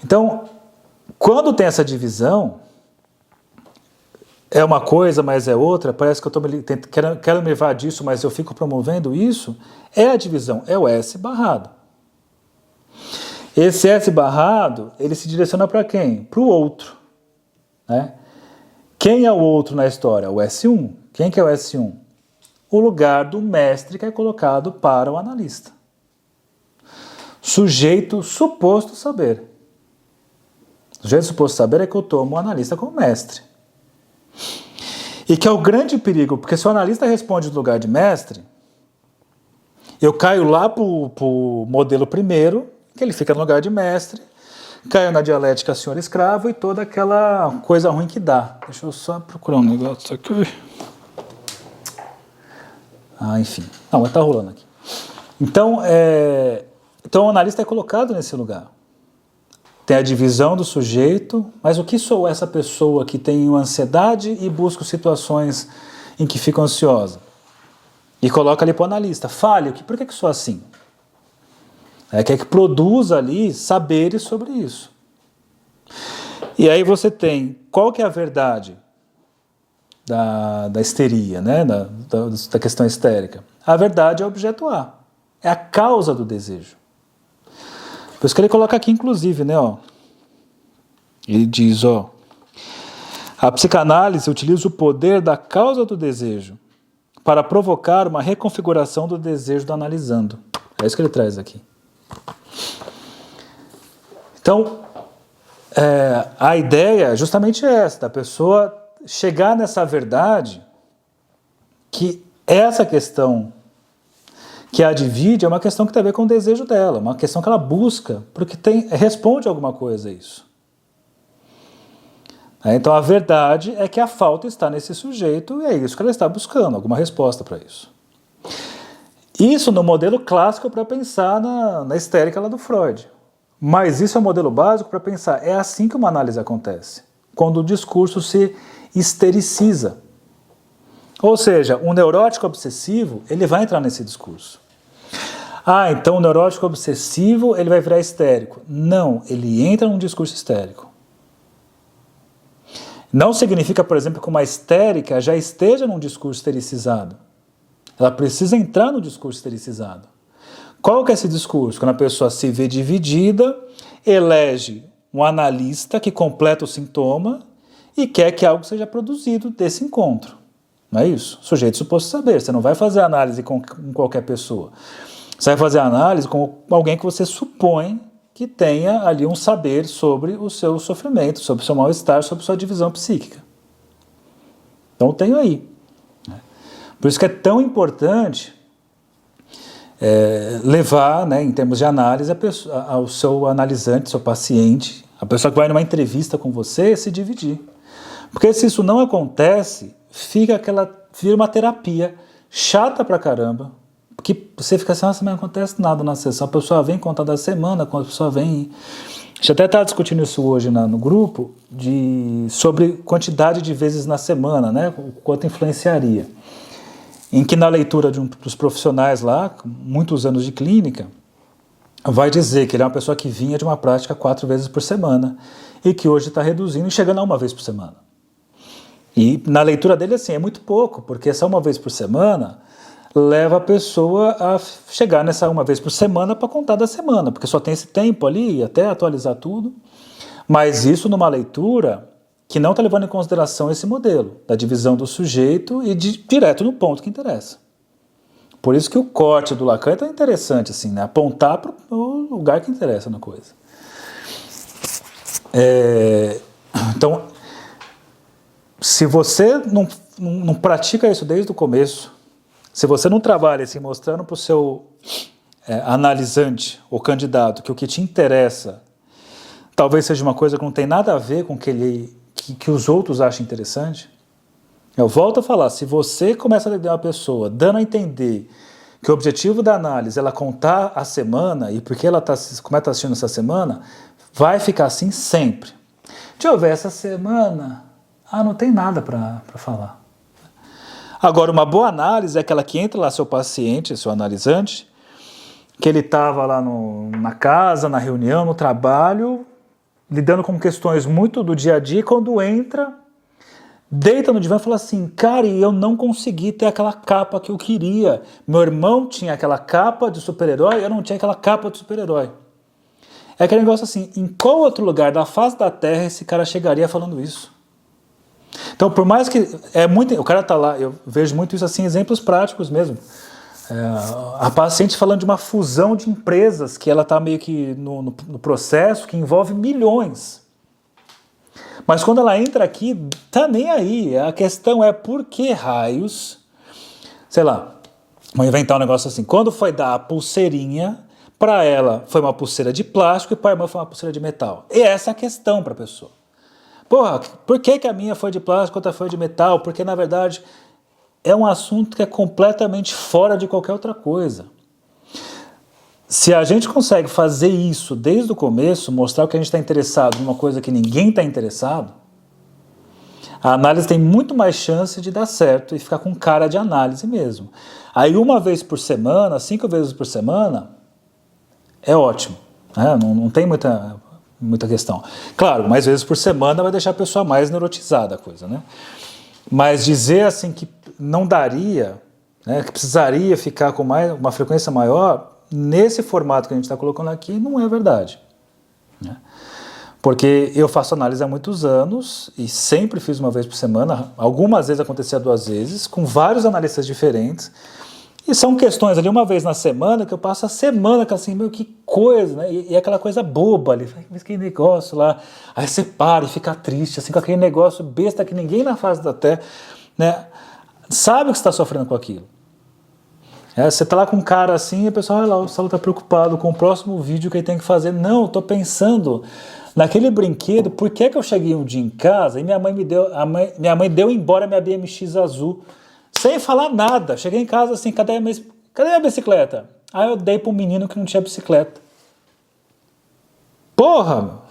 Então, quando tem essa divisão, é uma coisa, mas é outra, parece que eu quero me livrar disso, mas eu fico promovendo isso, é a divisão, é o S barrado. Esse S barrado, ele se direciona para quem? Para o outro. Né? Quem é o outro na história? O S1. Quem que é o S1? O lugar do mestre que é colocado para o analista. Sujeito suposto saber. Sujeito suposto saber é que eu tomo o analista como mestre. E que é o grande perigo, porque se o analista responde no lugar de mestre, eu caio lá para o modelo primeiro, que ele fica no lugar de mestre, caiu na dialética senhor escravo e toda aquela coisa ruim que dá. Deixa eu só procurar um negócio aqui. Enfim. Não, mas tá rolando aqui. Então o analista é colocado nesse lugar. Tem a divisão do sujeito, mas o que sou essa pessoa que tem ansiedade e busca situações em que fica ansiosa? E coloca ali para o analista. Fale, por que sou assim? Quer que produza ali saberes sobre isso. E aí você tem, qual que é a verdade da histeria, né? da questão histérica? A verdade é o objeto A, é a causa do desejo. Por isso que ele coloca aqui, inclusive, né? Ele diz, a psicanálise utiliza o poder da causa do desejo para provocar uma reconfiguração do desejo do analisando. É isso que ele traz aqui. Então, a ideia é justamente essa, da pessoa chegar nessa verdade que essa questão que a divide é uma questão que tem a ver com o desejo dela, uma questão que ela busca, porque responde alguma coisa a isso. Então a verdade é que a falta está nesse sujeito e é isso que ela está buscando, alguma resposta para isso. Isso no modelo clássico para pensar na histérica lá do Freud. Mas isso é um modelo básico para pensar, é assim que uma análise acontece, quando o discurso se histericiza. Ou seja, um neurótico obsessivo, ele vai entrar nesse discurso. Então o neurótico obsessivo, ele vai virar histérico. Não, ele entra num discurso histérico. Não significa, por exemplo, que uma histérica já esteja num discurso histericizado. Ela precisa entrar no discurso histericizado. Qual que é esse discurso? Quando a pessoa se vê dividida, elege um analista que completa o sintoma e quer que algo seja produzido desse encontro. Não é isso? Sujeito suposto saber. Você não vai fazer análise com qualquer pessoa. Você vai fazer análise com alguém que você supõe que tenha ali um saber sobre o seu sofrimento, sobre o seu mal-estar, sobre a sua divisão psíquica. Então tenho aí. Por isso que é tão importante levar, né, em termos de análise, ao seu analisante, seu paciente, a pessoa que vai numa entrevista com você, se dividir. Porque se isso não acontece, vira uma terapia chata pra caramba, porque você fica assim, nossa, mas não acontece nada na sessão, a pessoa vem contar da semana, quando a pessoa vem... A gente até estava discutindo isso hoje no grupo, sobre quantidade de vezes na semana, né, o quanto influenciaria. Em que na leitura dos profissionais lá, com muitos anos de clínica, vai dizer que ele é uma pessoa que vinha de uma prática 4 vezes por semana e que hoje está reduzindo e chegando a 1 vez por semana. E na leitura dele, assim, é muito pouco, porque essa 1 vez por semana leva a pessoa a chegar nessa 1 vez por semana para contar da semana, porque só tem esse tempo ali, até atualizar tudo. Mas isso numa leitura que não está levando em consideração esse modelo da divisão do sujeito e direto no ponto que interessa. Por isso que o corte do Lacan é tão interessante, assim, né? Apontar para o lugar que interessa na coisa. Então, se você não pratica isso desde o começo, se você não trabalha assim, mostrando para o seu analisante ou candidato que o que te interessa talvez seja uma coisa que não tem nada a ver com que os outros acham interessante, eu volto a falar, se você começa a lidar uma pessoa dando a entender que o objetivo da análise é ela contar a semana e porque ela como ela está assistindo essa semana, vai ficar assim sempre. Deixa eu ver, essa semana, não tem nada para falar. Agora, uma boa análise é aquela que entra lá seu paciente, seu analisante, que ele estava lá na casa, na reunião, no trabalho, lidando com questões muito do dia a dia, e quando entra, deita no divã e fala assim, cara, eu não consegui ter aquela capa que eu queria. Meu irmão tinha aquela capa de super-herói, eu não tinha aquela capa de super-herói. É aquele negócio assim, em qual outro lugar da face da Terra esse cara chegaria falando isso? Então, por mais que... o cara tá lá, eu vejo muito isso assim, exemplos práticos mesmo. A paciente falando de uma fusão de empresas que ela está meio que no processo que envolve milhões. Mas quando ela entra aqui, tá nem aí. A questão é por que raios, sei lá, vou inventar um negócio assim, quando foi dar a pulseirinha, para ela foi uma pulseira de plástico e para a irmã foi uma pulseira de metal. E essa é a questão para a pessoa. Porra, por que a minha foi de plástico e a outra foi de metal? Porque, na verdade, é um assunto que é completamente fora de qualquer outra coisa. Se a gente consegue fazer isso desde o começo, mostrar que a gente está interessado em uma coisa que ninguém está interessado, a análise tem muito mais chance de dar certo e ficar com cara de análise mesmo. Aí 1 vez por semana, 5 vezes por semana, é ótimo. Né? Não tem muita questão. Claro, mais vezes por semana vai deixar a pessoa mais neurotizada a coisa, né? Mas dizer assim que não daria, né, que precisaria ficar com uma frequência maior, nesse formato que a gente está colocando aqui, não é verdade. Né? Porque eu faço análise há muitos anos e sempre fiz uma vez por semana, algumas vezes acontecia 2 vezes, com vários analistas diferentes. E são questões ali uma vez na semana que eu passo a semana que assim, meu, que coisa, né? E aquela coisa boba ali, mas que negócio lá. Aí você para e fica triste, assim, com aquele negócio besta que ninguém na face da Terra, né, sabe que você está sofrendo com aquilo. Você tá lá com um cara assim e a pessoa, olha lá, o Saulo tá preocupado com o próximo vídeo que ele tem que fazer. Não, eu tô pensando naquele brinquedo, por que eu cheguei um dia em casa e minha mãe deu embora minha BMX azul, sem falar nada. Cheguei em casa assim, cadê a bicicleta? Aí eu dei pro menino que não tinha bicicleta. Porra, meu.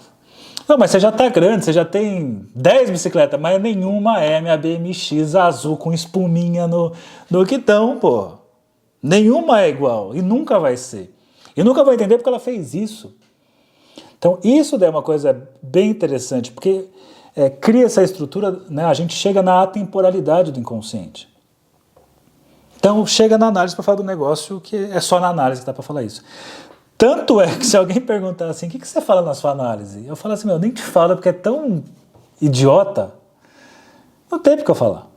Não, mas você já tá grande, você já tem 10 bicicletas, mas nenhuma é minha BMX azul com espuminha no guidão, pô. Nenhuma é igual e nunca vai ser. E nunca vai entender porque ela fez isso. Então isso é uma coisa bem interessante, porque cria essa estrutura, né, a gente chega na atemporalidade do inconsciente. Então chega na análise para falar do negócio que é só na análise que dá para falar isso. Tanto é que se alguém perguntar assim, o que você fala na sua análise? Eu falo assim, meu, eu nem te falo porque é tão idiota, não tem porque eu falar.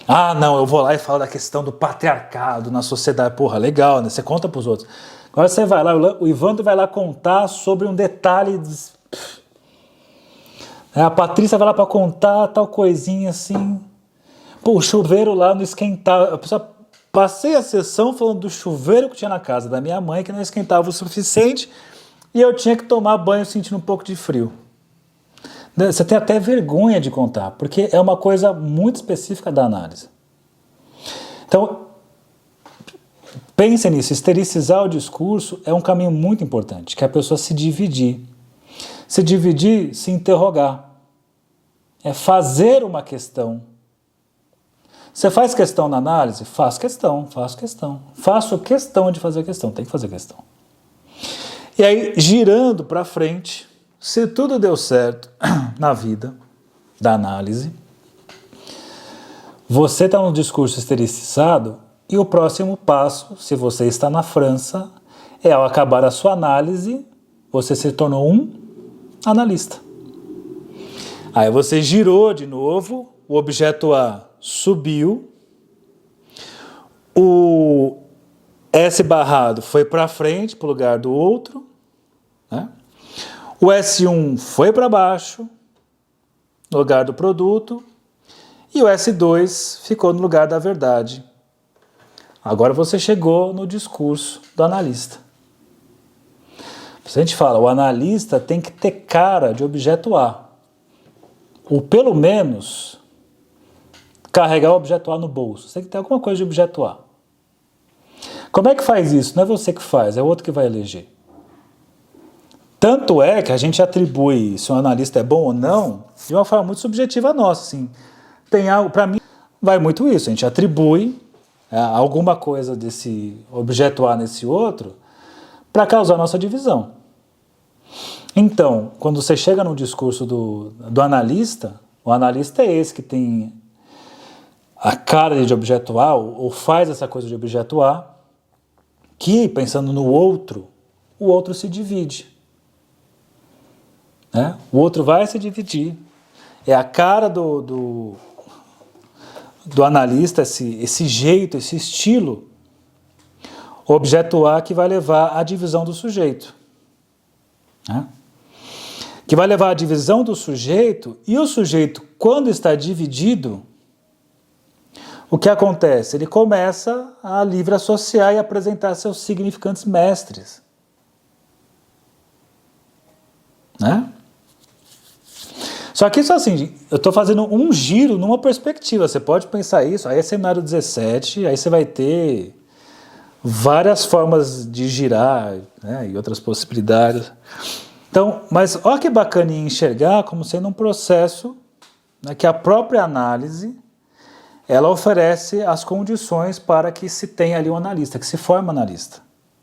Ah, não, eu vou lá e falo da questão do patriarcado na sociedade. Porra, legal, né? Você conta pros outros. Agora você vai lá, o Ivandro vai lá contar sobre um detalhe. A Patrícia vai lá para contar tal coisinha assim. Pô, o chuveiro lá não esquentava. A pessoa, passei a sessão falando do chuveiro que tinha na casa da minha mãe, que não esquentava o suficiente, e eu tinha que tomar banho sentindo um pouco de frio. Você tem até vergonha de contar, porque é uma coisa muito específica da análise. Então, pense nisso, estericizar o discurso é um caminho muito importante, que é a pessoa se dividir. Se dividir, se interrogar. É fazer uma questão. Você faz questão na análise? Faço questão. Faço questão de fazer questão, tem que fazer questão. E aí, girando para frente, se tudo deu certo na vida da análise, você está no discurso estericizado e o próximo passo, se você está na França, é ao acabar a sua análise, você se tornou um analista. Aí você girou de novo, o objeto A subiu, o S barrado foi para frente, para o lugar do outro, né? O S1 foi para baixo, no lugar do produto, e o S2 ficou no lugar da verdade. Agora você chegou no discurso do analista. Se a gente fala, o analista tem que ter cara de objeto A, ou pelo menos carregar o objeto A no bolso. Você tem que ter alguma coisa de objeto A. Como é que faz isso? Não é você que faz, é o outro que vai eleger. Tanto é que a gente atribui se um analista é bom ou não de uma forma muito subjetiva nossa. Assim. Tem algo, para mim, vai muito isso. A gente atribui alguma coisa desse objeto A nesse outro para causar nossa divisão. Então, quando você chega no discurso do analista, o analista é esse que tem a cara de objeto A ou faz essa coisa de objeto A, que, pensando no outro, o outro se divide. Né? O outro vai se dividir. É a cara do analista, esse jeito, esse estilo, o objeto A que vai levar à divisão do sujeito. Né? Que vai levar à divisão do sujeito, e o sujeito, quando está dividido, o que acontece? Ele começa a livre associar e apresentar seus significantes mestres. Né? Só que isso assim, eu estou fazendo um giro numa perspectiva, você pode pensar isso, aí é seminário 17, aí você vai ter várias formas de girar, né, e outras possibilidades. Então, mas olha que bacana enxergar como sendo um processo, né, que a própria análise, ela oferece as condições para que se tenha ali um analista, que se forme um analista.